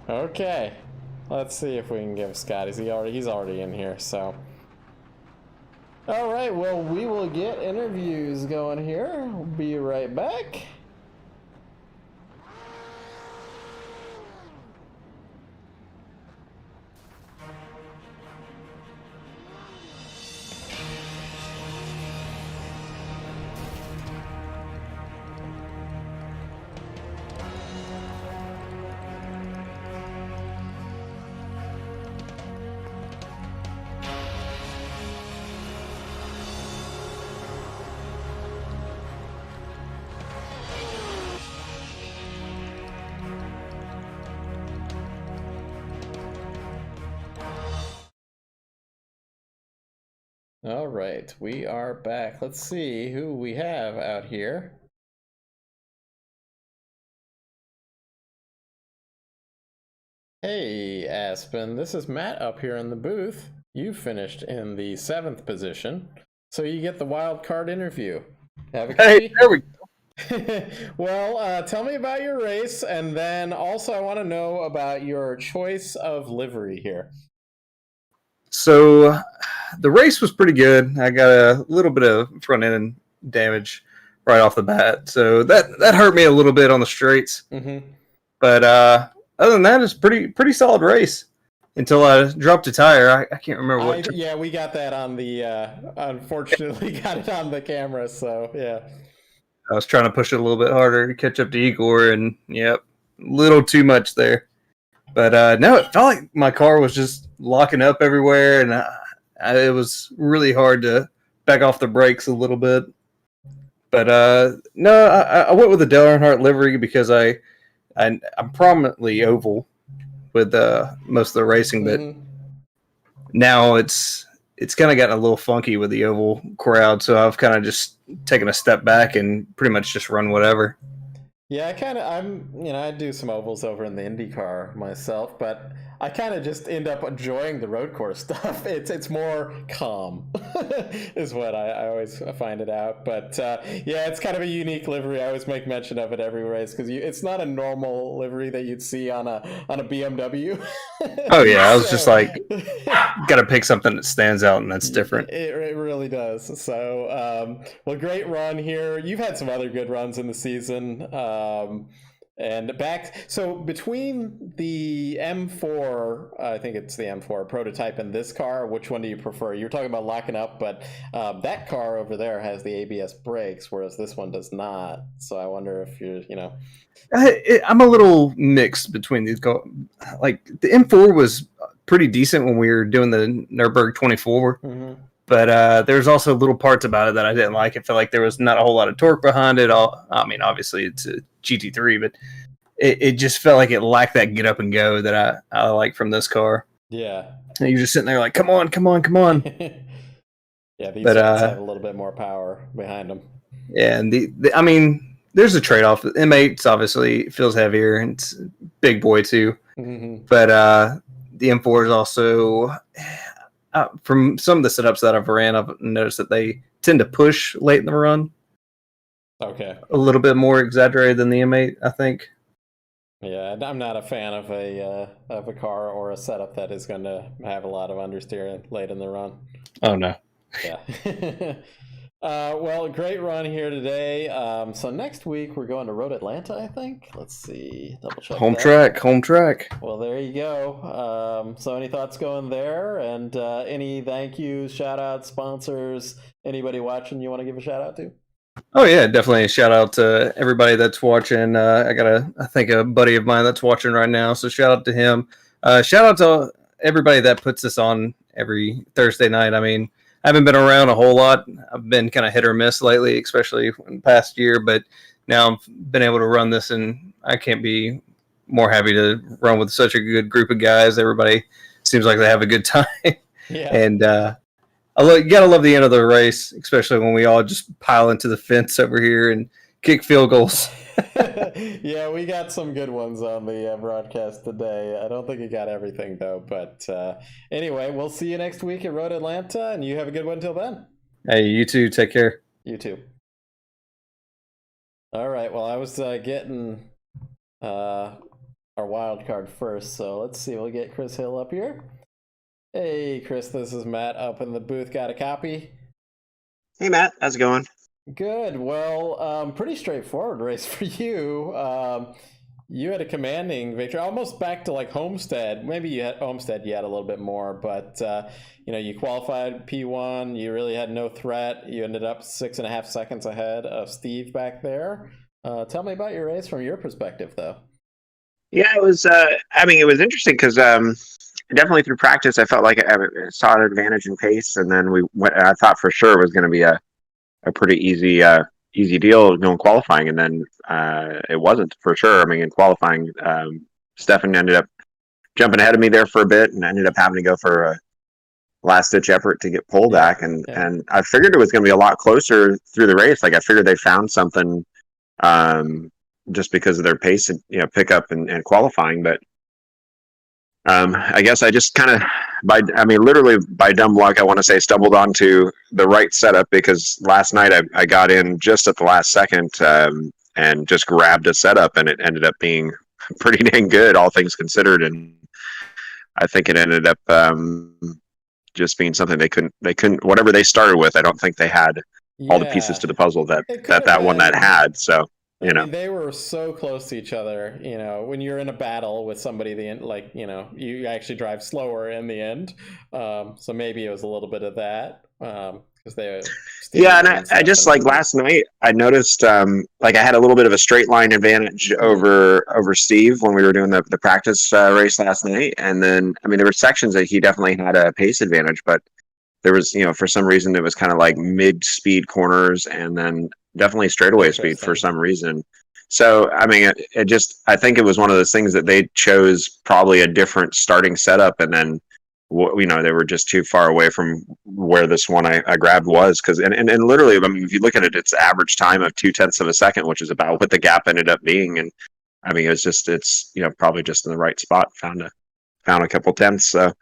Okay. Let's see if we can give Scott. He's already in here, so. All right, well, we will get interviews going here. We'll be right back. All right, we are back. Let's see who we have out here. Hey, Aspen, this is Matt up here in the booth. You finished in the 7th position, so you get the wild card interview. Have a Hey, there we go. Well, tell me about your race, and then also I want to know about your choice of livery here. So the race was pretty good. I got a little bit of front end damage right off the bat, so that hurt me a little bit on the straights. Mm-hmm. But other than that, it's pretty solid race until I dropped a tire. I can't remember what. Yeah, we got that on the. Unfortunately, got it on the camera. So yeah. I was trying to push it a little bit harder to catch up to Igor, and yep, a little too much there. But no, it felt like my car was just locking up everywhere, and it was really hard to back off the brakes a little bit. But no, I went with the Dale Earnhardt livery because I'm prominently oval with most of the racing, but now it's kind of gotten a little funky with the oval crowd, so I've kind of just taken a step back and pretty much just run whatever. Yeah, I do some ovals over in the IndyCar myself, but I kind of just end up enjoying the road course stuff. It's more calm, is what I always find it out. But yeah, it's kind of a unique livery. I always make mention of it every race because it's not a normal livery that you'd see on a BMW. Oh yeah, I was just like, got to pick something that stands out and that's different. It really does. So, well, great run here. You've had some other good runs in the season. And back, so between the M4, I think it's the M4 prototype, and this car, which one do you prefer? You're talking about locking up, but that car over there has the ABS brakes, whereas this one does not. So I wonder if I'm a little mixed between these. Like the M4 was pretty decent when we were doing the Nürburgring 24. Mm-hmm. But there's also little parts about it that I didn't like. It felt like there was not a whole lot of torque behind it. I mean, obviously it's a GT3, but it just felt like it lacked that get up and go that I like from this car. Yeah. And you're just sitting there like, come on. Yeah, these guys have a little bit more power behind them. Yeah, and I mean, there's a trade-off. The M8's obviously feels heavier, and it's a big boy too. Mm-hmm. But the M4 is also... from some of the setups that I've ran, I've noticed that they tend to push late in the run. Okay. A little bit more exaggerated than the M8, I think. Yeah, I'm not a fan of a car or a setup that is going to have a lot of understeer late in the run. Oh, no. Yeah. Well, great run here today. So next week we're going to Road Atlanta, I think. Let's see. Double check. Home track. Well, there you go. So any thoughts going there? And any thank yous, shout outs, sponsors, anybody watching you want to give a shout out to? Oh yeah, definitely. Shout out to everybody that's watching. I think a buddy of mine that's watching right now. So shout out to him. Shout out to everybody that puts this on every Thursday night. I mean, I haven't been around a whole lot. I've been kind of hit or miss lately, especially in the past year. But now I've been able to run this, and I can't be more happy to run with such a good group of guys. Everybody seems like they have a good time, Yeah. and you gotta love the end of the race, especially when we all just pile into the fence over here and kick field goals. Yeah, we got some good ones on the broadcast today. I don't think you got everything though, but anyway, we'll see you next week at Road Atlanta, and you have a good one till then. Hey, you too. Take care. You too. All right. Well, I was getting our wild card first, so let's see. We'll get Chris Hill up here. Hey, Chris. This is Matt up in the booth. Got a copy? Hey, Matt. How's it going? Good. Well, pretty straightforward race for you. You had a commanding victory, almost back to like Homestead. Maybe you had Homestead, you had a little bit more, but you qualified P1. You really had no threat. You ended up 6.5 seconds ahead of Steve back there. Tell me about your race from your perspective, though. Yeah, it was. It was interesting because definitely through practice, I felt like I saw an advantage in pace, and then I thought for sure it was going to be a pretty easy deal going qualifying, and then it wasn't for sure. I mean, in qualifying, Stefan ended up jumping ahead of me there for a bit, and I ended up having to go for a last-ditch effort to get pole back, and I figured it was going to be a lot closer through the race. Like I figured they found something just because of their pace and pickup and qualifying, but I guess I just kind of literally by dumb luck, I want to say stumbled onto the right setup, because last night I got in just at the last second and just grabbed a setup, and it ended up being pretty dang good, all things considered. And I think it ended up just being something they couldn't whatever they started with. I don't think they had all the pieces to the puzzle that one that had. So I mean, they were so close to each other. When you're in a battle with somebody, you actually drive slower in the end. So maybe it was a little bit of that. Because they. Yeah, and I just like last night, I noticed I had a little bit of a straight line advantage over Steve when we were doing the practice race last night, and then there were sections that he definitely had a pace advantage, but there was for some reason it was kind of like mid speed corners and then definitely straightaway speed for some reason. So I think it was one of those things that they chose probably a different starting setup, and then they were just too far away from where this one I grabbed was, because and literally if you look at it, it's average time of 0.2 of a second, which is about what the gap ended up being. And it's probably just in the right spot, found a couple tenths. So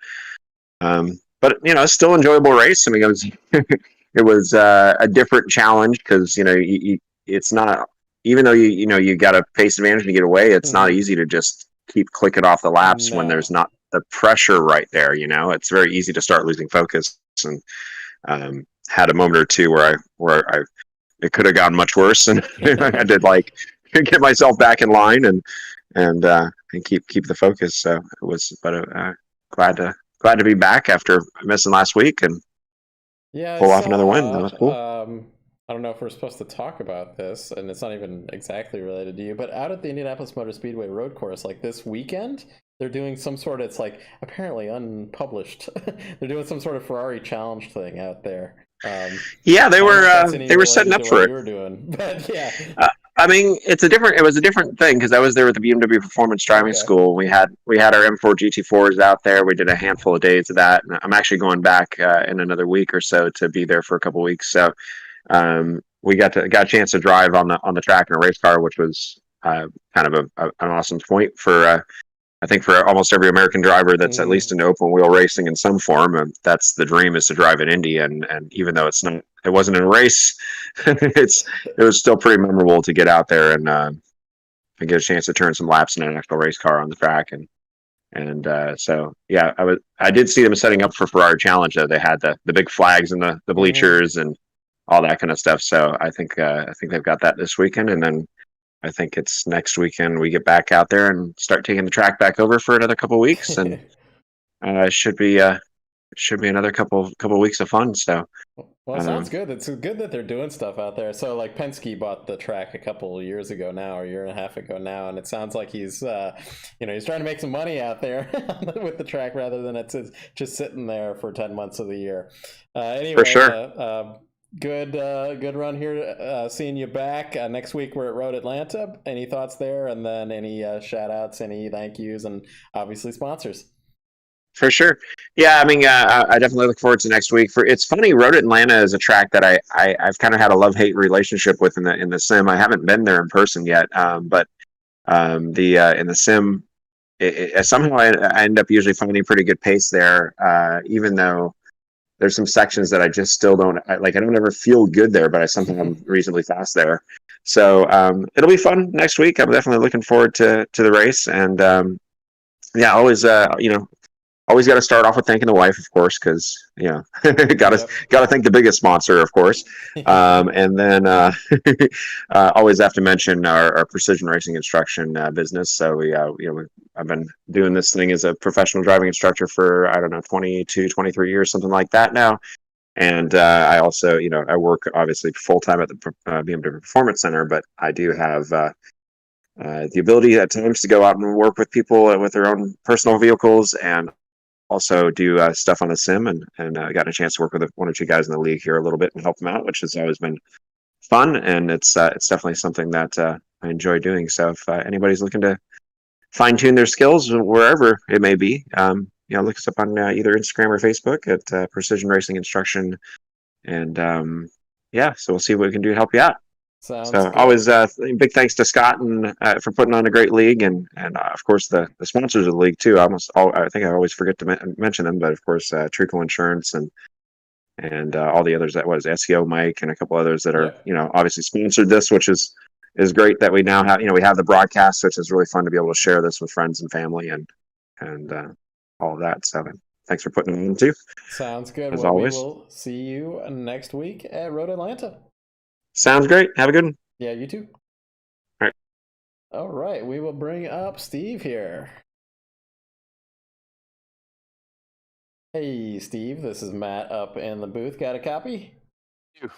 but it's still an enjoyable race. It was it was a different challenge, because it's not, even though you got a pace advantage to get away, it's not easy to just keep clicking off the laps when there's not the pressure right there. It's very easy to start losing focus, and had a moment or two where I it could have gone much worse, and I had to get myself back in line and keep the focus. So it was, but glad to be back after missing last week and pull off another win. That was cool. I don't know if we're supposed to talk about this, and it's not even exactly related to you, but out at the Indianapolis Motor Speedway road course, this weekend, they're doing some sort of, it's apparently unpublished. They're doing some sort of Ferrari challenge thing out there. Yeah, they were setting up for it. You were doing, but yeah. It was a different thing, because I was there with the BMW Performance Driving School. We had our M4 GT4s out there. We did a handful of days of that. And I'm actually going back in another week or so to be there for a couple of weeks. So we got a chance to drive on the track in a race car, which was kind of an awesome point for I think for almost every American driver that's at least in open wheel racing in some form. That's the dream, is to drive in Indy, and even though it wasn't in a race, it was still pretty memorable to get out there and get a chance to turn some laps in an actual race car on the track. And so yeah, I did see them setting up for Ferrari Challenge, though. They had the big flags and the bleachers and all that kind of stuff. So I think they've got that this weekend, and then I think it's next weekend we get back out there and start taking the track back over for another couple of weeks, and should be it should be another couple weeks of fun. So, Well, sounds good. It's good that they're doing stuff out there. So, like, Penske bought the track a couple of years ago now, or a year and a half ago now, and it sounds like he's, he's trying to make some money out there with the track rather than it's just sitting there for 10 months of the year. Anyway, for sure. Good run here. Seeing you back next week. We're at Road Atlanta. Any thoughts there? And then any shout outs, any thank yous, and obviously sponsors. For sure. Yeah, I mean, I definitely look forward to next week. It's funny, Road Atlanta is a track that I've kind of had a love-hate relationship with in the sim. I haven't been there in person yet, but in the sim, somehow I end up usually finding pretty good pace there, even though there's some sections that I just still don't like. I don't ever feel good there, but I'm reasonably fast there. So it'll be fun next week. I'm definitely looking forward to the race, and always always got to start off with thanking the wife, of course, because got to thank the biggest sponsor, of course, and then always have to mention our precision racing instruction business. So I've been doing this thing as a professional driving instructor for 22, 23 years, something like that now. And I also I work obviously full time at the BMW Performance Center, but I do have the ability at times to go out and work with people with their own personal vehicles, and also do stuff on the sim, and got a chance to work with one or two guys in the league here a little bit and help them out, which has always been fun, and it's definitely something that I enjoy doing. So if anybody's looking to fine tune their skills wherever it may be, look us up on either Instagram or Facebook at Precision Racing Instruction, and so we'll see what we can do to help you out. Sounds so good. Always big thanks to Scott and for putting on a great league, and of course the sponsors of the league too. I think I always forget to mention them, but of course Treakle Insurance and all the others that was SEO Mike and a couple others that are obviously sponsored this, which is great that we now have we have the broadcast, which is really fun to be able to share this with friends and family and all of that. So thanks for putting it on too. Sounds good. As always, we will see you next week at Road Atlanta. Sounds great. Have a good one. Yeah, you too. All right. All right. We will bring up Steve here. Hey, Steve. This is Matt up in the booth. Got a copy? You.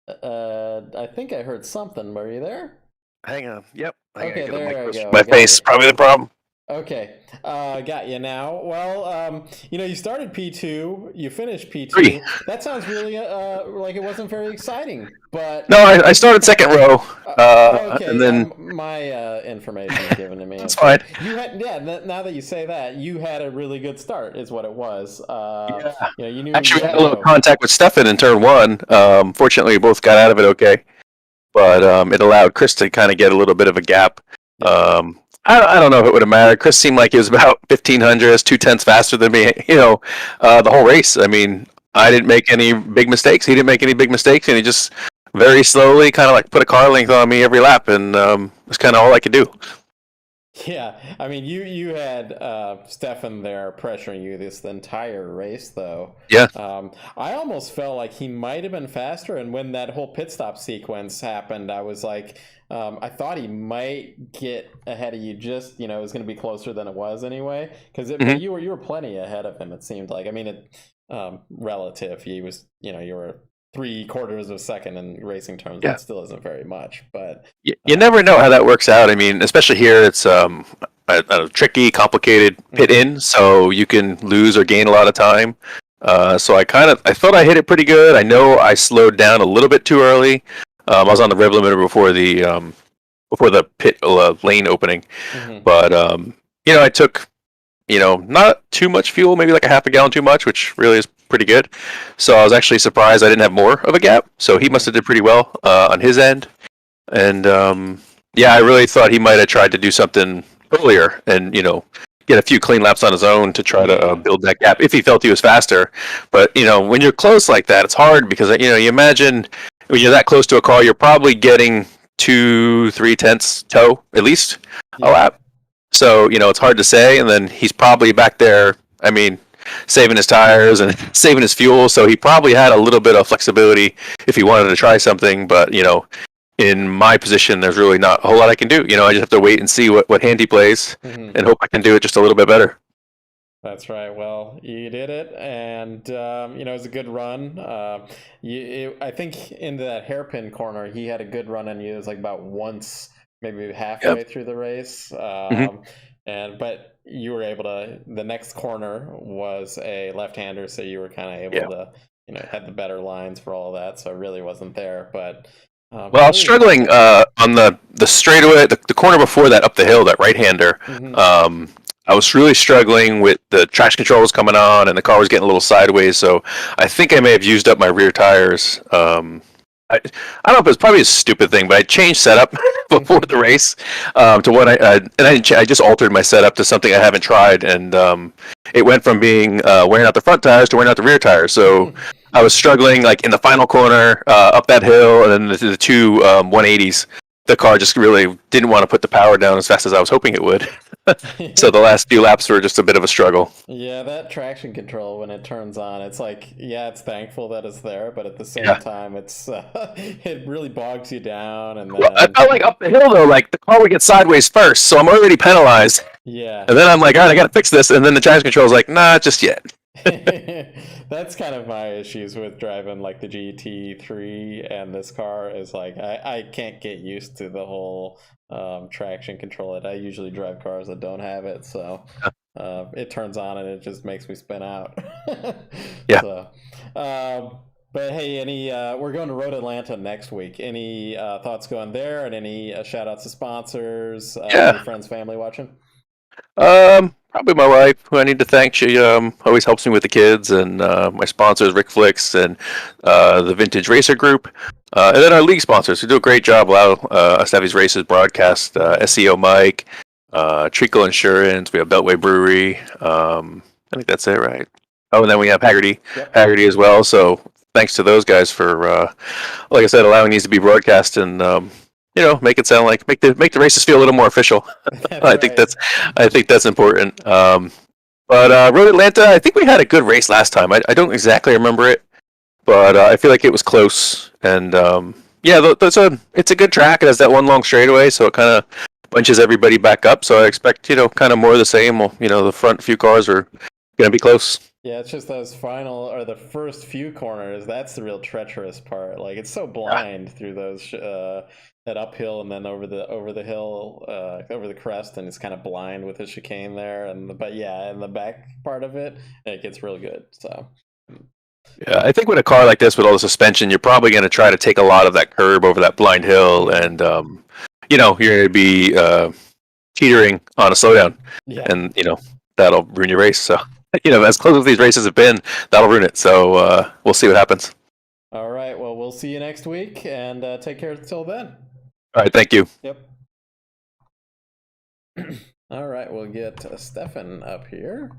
I think I heard something. Were you there? Hang on. Yep. Okay, there I go. My face is probably the problem. Okay, got you now. Well, you started P2, you finished P2. 3. That sounds really like it wasn't very exciting, but... No, I started second row, okay, and then... my information is given to me. That's fine. You had, now that you say that, you had a really good start, is what it was. You knew Actually, we had a little contact with Stefan in turn 1. Fortunately, we both got out of it okay, but it allowed Chris to kind of get a little bit of a gap. I don't know if it would have mattered. Chris seemed like he was about 1,500, 0.2 faster than me. The whole race. I mean, I didn't make any big mistakes. He didn't make any big mistakes, and he just very slowly kind of like put a car length on me every lap, and that's kind of all I could do. Yeah, I mean, you had Stefan there pressuring you the entire race, though. Yeah. I almost felt like he might have been faster, and when that whole pit stop sequence happened, I was like, I thought he might get ahead of you. Just it was going to be closer than it was anyway, because you were plenty ahead of him. It seemed like. I mean, relative, he was. You were 0.75 of a second in racing terms. Yeah. That still isn't very much, but you never know how that works out. I mean, especially here, it's a tricky, complicated pit in, so you can lose or gain a lot of time. So I thought I hit it pretty good. I know I slowed down a little bit too early. I was on the rev limiter before the pit lane opening, but I took not too much fuel, maybe like a half a gallon too much, which really is pretty good. So I was actually surprised I didn't have more of a gap. So he must have did pretty well on his end. And I really thought he might have tried to do something earlier and get a few clean laps on his own to try to build that gap if he felt he was faster. But when you're close like that, it's hard because you imagine when you're that close to a car, you're probably getting 2-3 tenths toe at least a lap. So it's hard to say. And then he's probably back there. I mean, saving his tires and saving his fuel, so he probably had a little bit of flexibility if he wanted to try something. But in my position, there's really not a whole lot I can do. I just have to wait and see what hand he plays and hope I can do it just a little bit better. That's right. Well, you did it, and it was a good run. I think into that hairpin corner, he had a good run on you. It was like about once, maybe halfway through the race, Mm-hmm. but you were able to. The next corner was a left-hander, so you were kind of able to, had the better lines for all that. So it really wasn't there, but. Well, I was struggling on the straightaway, the corner before that up the hill, that right-hander. Mm-hmm. I was really struggling with the traction control was coming on, and the car was getting a little sideways. So I think I may have used up my rear tires. I don't know if it was probably a stupid thing, but I changed setup before the race to what I just altered my setup to something I haven't tried, and it went from being wearing out the front tires to wearing out the rear tires. So I was struggling like in the final corner up that hill, and then the two 180s. The car just really didn't want to put the power down as fast as I was hoping it would. So the last few laps were just a bit of a struggle. Yeah, that traction control when it turns on, it's like, it's thankful that it's there, but at the same time, it's it really bogs you down. And then... Well, I felt like up the hill though, like the car would get sideways first, so I'm already penalized. Yeah. And then I'm like, all right, I got to fix this, and then the traction control is like, nah, just yet. That's kind of my issues with driving like the GT3 and this car is like I can't get used to the whole traction control. I usually drive cars that don't have it, so it turns on and it just makes me spin out. Yeah. So, but hey, we're going to Road Atlanta next week. Any thoughts going there, and any shout outs to sponsors, any friends, family watching? Probably my wife, who I need to thank. She always helps me with the kids, and my sponsors, Rick Flicks and the Vintage Racer Group, and then our league sponsors who do a great job allow us to have these races broadcast. SEO Mike, Treakle Insurance, we have Beltway Brewery. I think that's it, right? Oh, and then we have Hagerty as well. So thanks to those guys for, like I said, allowing these to be broadcast and. Make it sound like make the races feel a little more official. I think that's important. But Road Atlanta, I think we had a good race last time. I don't exactly remember it, but I feel like it was close. And it's a good track. It has that one long straightaway, so it kind of bunches everybody back up. So I expect kind of more of the same. The front few cars are going to be close. Yeah, it's just those the first few corners. That's the real treacherous part. Like it's so blind through those. That uphill and then over the hill, over the crest, and it's kind of blind with the chicane there. And the back part of it gets real good. So yeah, I think with a car like this with all the suspension, you're probably going to try to take a lot of that curb over that blind hill, and you're going to be teetering on a slowdown, and that'll ruin your race. So as close as these races have been, that'll ruin it. So we'll see what happens. All right. Well, we'll see you next week, and take care until then. All right, thank you. Yep. All right, we'll get Stefan up here.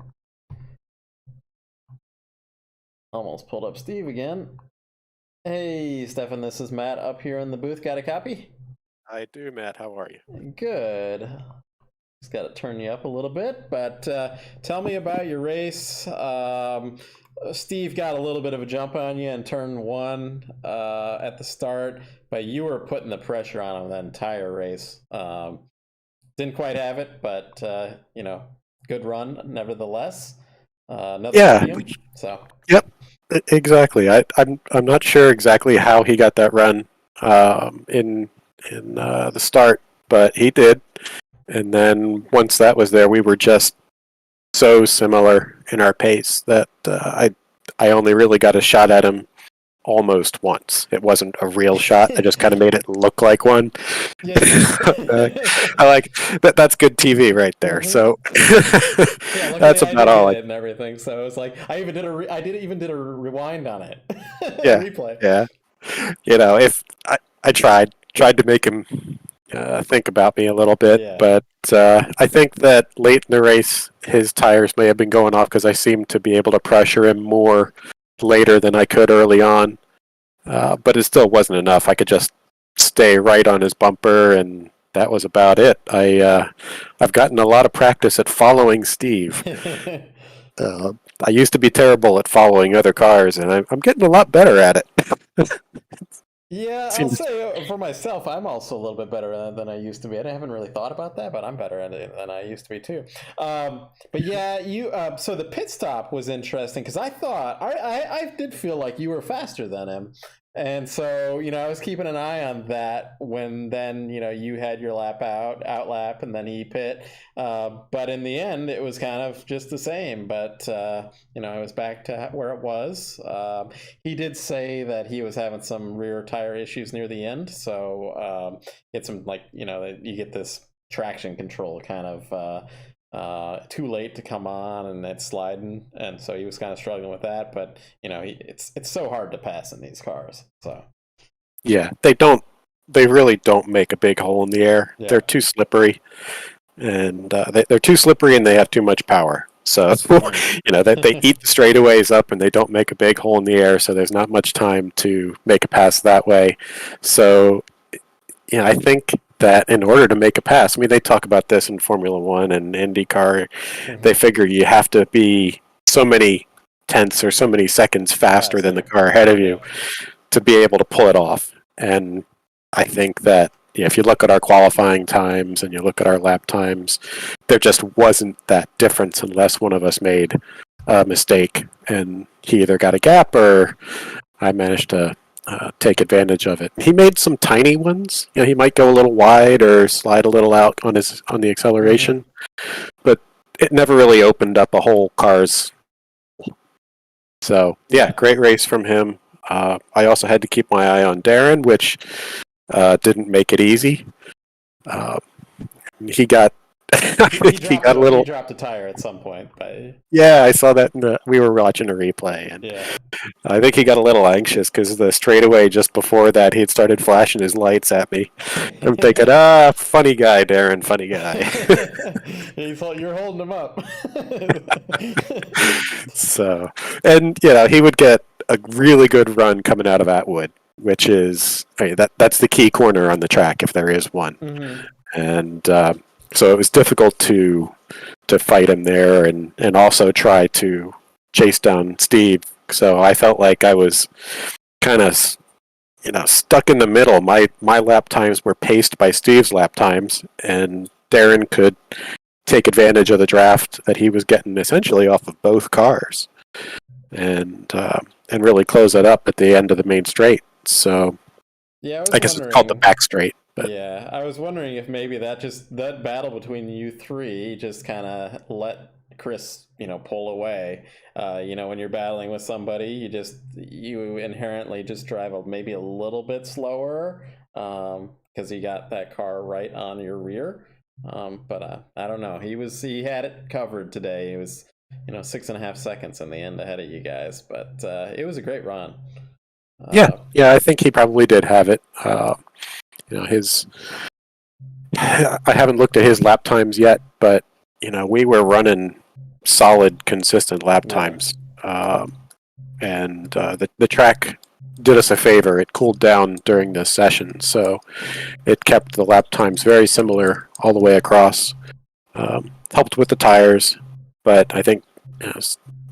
Almost pulled up Steve again. Hey, Stefan, this is Matt up here in the booth. Got a copy? I do, Matt. How are you? Good. Just got to turn you up a little bit, but tell me about your race. Steve got a little bit of a jump on you in turn one at the start, but you were putting the pressure on him that entire race. Didn't quite have it, but good run nevertheless. Podium, so. Yep, exactly. I'm not sure exactly how he got that run in the start, but he did. And then once that was there, we were just so similar in our pace that I only really got a shot at him almost once. It wasn't a real shot. I just kind of made it look like one. I like that. That's good TV right there. So that's about all. And everything. So it was like I even did a rewind on it. Replay. Yeah. If I tried to make him think about me a little bit, but I think that late in the race his tires may have been going off because I seemed to be able to pressure him more later than I could early on, but it still wasn't enough. I could just stay right on his bumper, and that was about it. I've gotten a lot of practice at following Steve. I used to be terrible at following other cars, and I'm getting a lot better at it. Yeah, I'll Seems say for myself, I'm also a little bit better than I used to be. I haven't really thought about that, but I'm better at it than I used to be too. But yeah, you. So the pit stop was interesting because I thought I did feel like you were faster than him, and so I was keeping an eye on that when then you had your out lap, and then he pit. But in the end, it was kind of just the same. But it was back to where it was. He did say that he was having some rear tire issues near the end, so get some you get this traction control kind of too late to come on, and it's sliding, and so he was kind of struggling with that. But it's so hard to pass in these cars. So yeah, they really don't make a big hole in the air. Yeah. They're too slippery, and they're too slippery, and they have too much power. So they eat the straightaways up, and they don't make a big hole in the air. So there's not much time to make a pass that way. So I think that in order to make a pass, I mean, they talk about this in Formula One and IndyCar. They figure you have to be so many tenths or so many seconds faster than the car ahead of you to be able to pull it off. And I think that if you look at our qualifying times and you look at our lap times, there just wasn't that difference unless one of us made a mistake and he either got a gap or I managed to take advantage of it. He made some tiny ones. He might go a little wide or slide a little out on the acceleration, but it never really opened up a whole car's. So yeah, great race from him. I also had to keep my eye on Darren, which didn't make it easy. He got he got a little. He dropped a tire at some point, but Yeah, I saw that. We were watching a replay, and I think he got a little anxious because the straightaway just before that, he had started flashing his lights at me. I'm thinking, funny guy, Darren, funny guy. He thought you're holding him up. So, and he would get a really good run coming out of Atwood, which is that's the key corner on the track if there is one, and so it was difficult to fight him there and also try to chase down Steve. So I felt like I was kind of stuck in the middle. My lap times were paced by Steve's lap times, and Darren could take advantage of the draft that he was getting essentially off of both cars, and really close it up at the end of the main straight. So I guess it's called the back straight. But. Yeah, I was wondering if maybe that battle between you three just kind of let Chris, pull away. When you're battling with somebody, you inherently just drive maybe a little bit slower because you got that car right on your rear. But I don't know. He had it covered today. It was 6.5 seconds in the end ahead of you guys, but it was a great run. Yeah, I think he probably did have it. I haven't looked at his lap times yet, but we were running solid, consistent lap times, and the track did us a favor. It cooled down during this session, so it kept the lap times very similar all the way across. Helped with the tires, but I think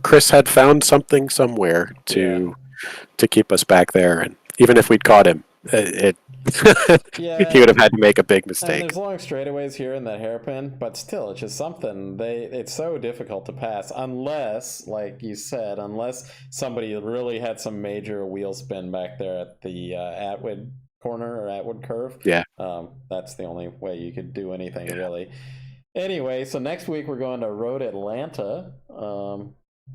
Chris had found something somewhere to keep us back there, and even if we'd caught him, he would have had to make a big mistake. There's long straightaways here in that hairpin, but still, it's just something. It's so difficult to pass unless, like you said, unless somebody really had some major wheel spin back there at the Atwood corner or Atwood curve. Yeah. That's the only way you could do anything really. Anyway, so next week we're going to Road Atlanta.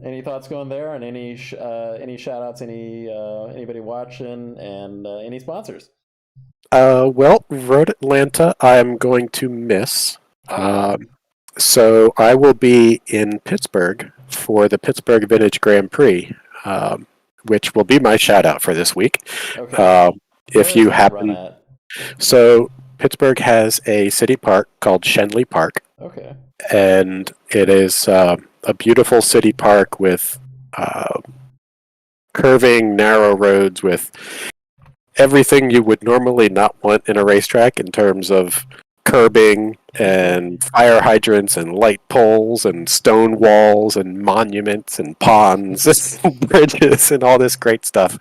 Any thoughts going there, and any shout outs, anybody watching, and any sponsors? Well, Road Atlanta, I'm going to miss. So I will be in Pittsburgh for the Pittsburgh Vintage Grand Prix, which will be my shout out for this week. Okay. If you happen, so Pittsburgh has a city park called Shenley Park. Okay. And it is a beautiful city park with curving, narrow roads with everything you would normally not want in a racetrack in terms of curbing and fire hydrants and light poles and stone walls and monuments and ponds and bridges and all this great stuff.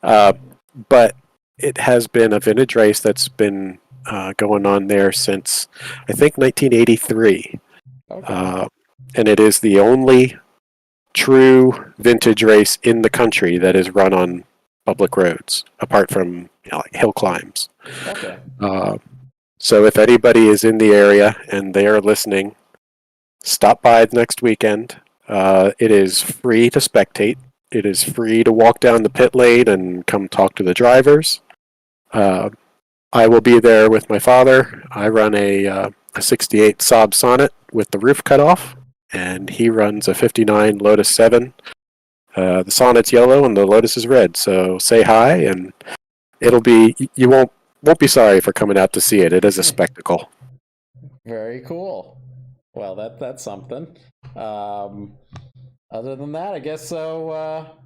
But it has been a vintage race that's been going on there since, I think, 1983. Okay. And it is the only true vintage race in the country that is run on public roads, apart from like hill climbs. Okay. So if anybody is in the area and they are listening, stop by next weekend. It is free to spectate. It is free to walk down the pit lane and come talk to the drivers. I will be there with my father. I run a 68 Saab Sonnet with the roof cut off, and he runs a 59 Lotus 7. The Sonnet's yellow and the Lotus is red. So say hi, and you won't be sorry for coming out to see it. It is a spectacle. Very cool. Well, that's something. Other than that, I guess so.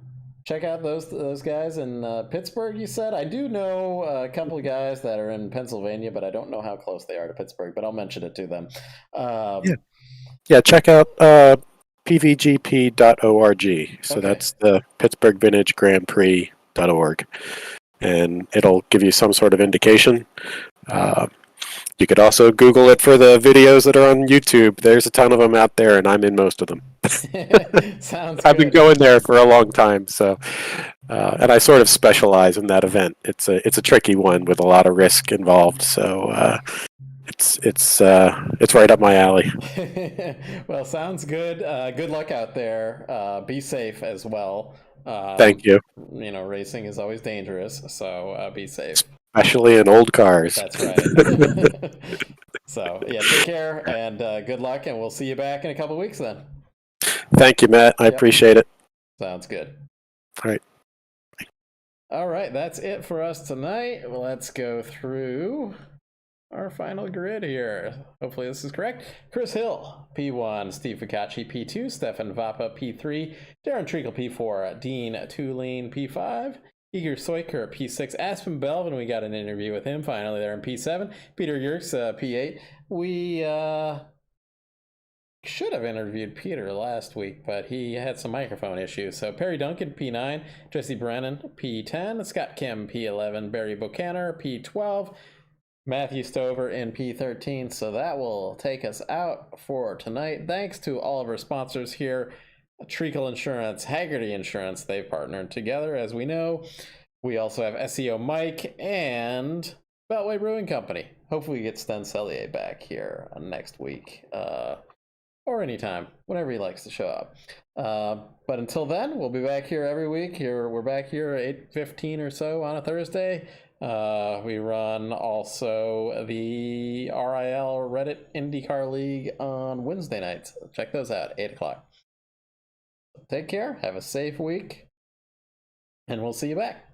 Check out those guys in Pittsburgh. You said I do know a couple of guys that are in Pennsylvania, but I don't know how close they are to Pittsburgh. But I'll mention it to them. Yeah. Check out pvgp.org. So that's the Pittsburgh Vintage Grand Prix.org, and it'll give you some sort of indication. You could also Google it for the videos that are on YouTube. There's a ton of them out there, and I'm in most of them. Sounds I've been good. going there for a long time, so and I sort of specialize in that event. It's a tricky one with a lot of risk involved, so it's right up my alley. Well, sounds good. Good luck out there. Be safe as well. Thank you. Racing is always dangerous, so be safe. Especially in old cars. That's right. So, yeah, take care and good luck, and we'll see you back in a couple of weeks then. Thank you, Matt. I appreciate it. Sounds good. All right. All right, that's it for us tonight. Let's go through our final grid here. Hopefully this is correct. Chris Hill, P1, Steve Ficacci, P2, Stefan Vapa, P3, Darren Treakle, P4, Dean Tulane, P5, Igor Soiker, P6, Aspen Belvin, we got an interview with him finally there in P7, Peter Yerkes, P8. We should have interviewed Peter last week, but he had some microphone issues. So Perry Duncan, P9, Jesse Brennan, P10, Scott Kim, P11, Barry Buchanan, P12, Matthew Stover in P13. So that will take us out for tonight. Thanks to all of our sponsors here. Treakle Insurance, Hagerty Insurance, they've partnered together, as we know. We also have SEO Mike and Beltway Brewing Company. Hopefully we get Sten Cellier back here next week, or anytime, whenever he likes to show up. But until then, we'll be back here every week. We're back here at 8:15 or so on a Thursday. We run also the RIL Reddit IndyCar League on Wednesday nights. Check those out, 8 o'clock. Take care, have a safe week, and we'll see you back.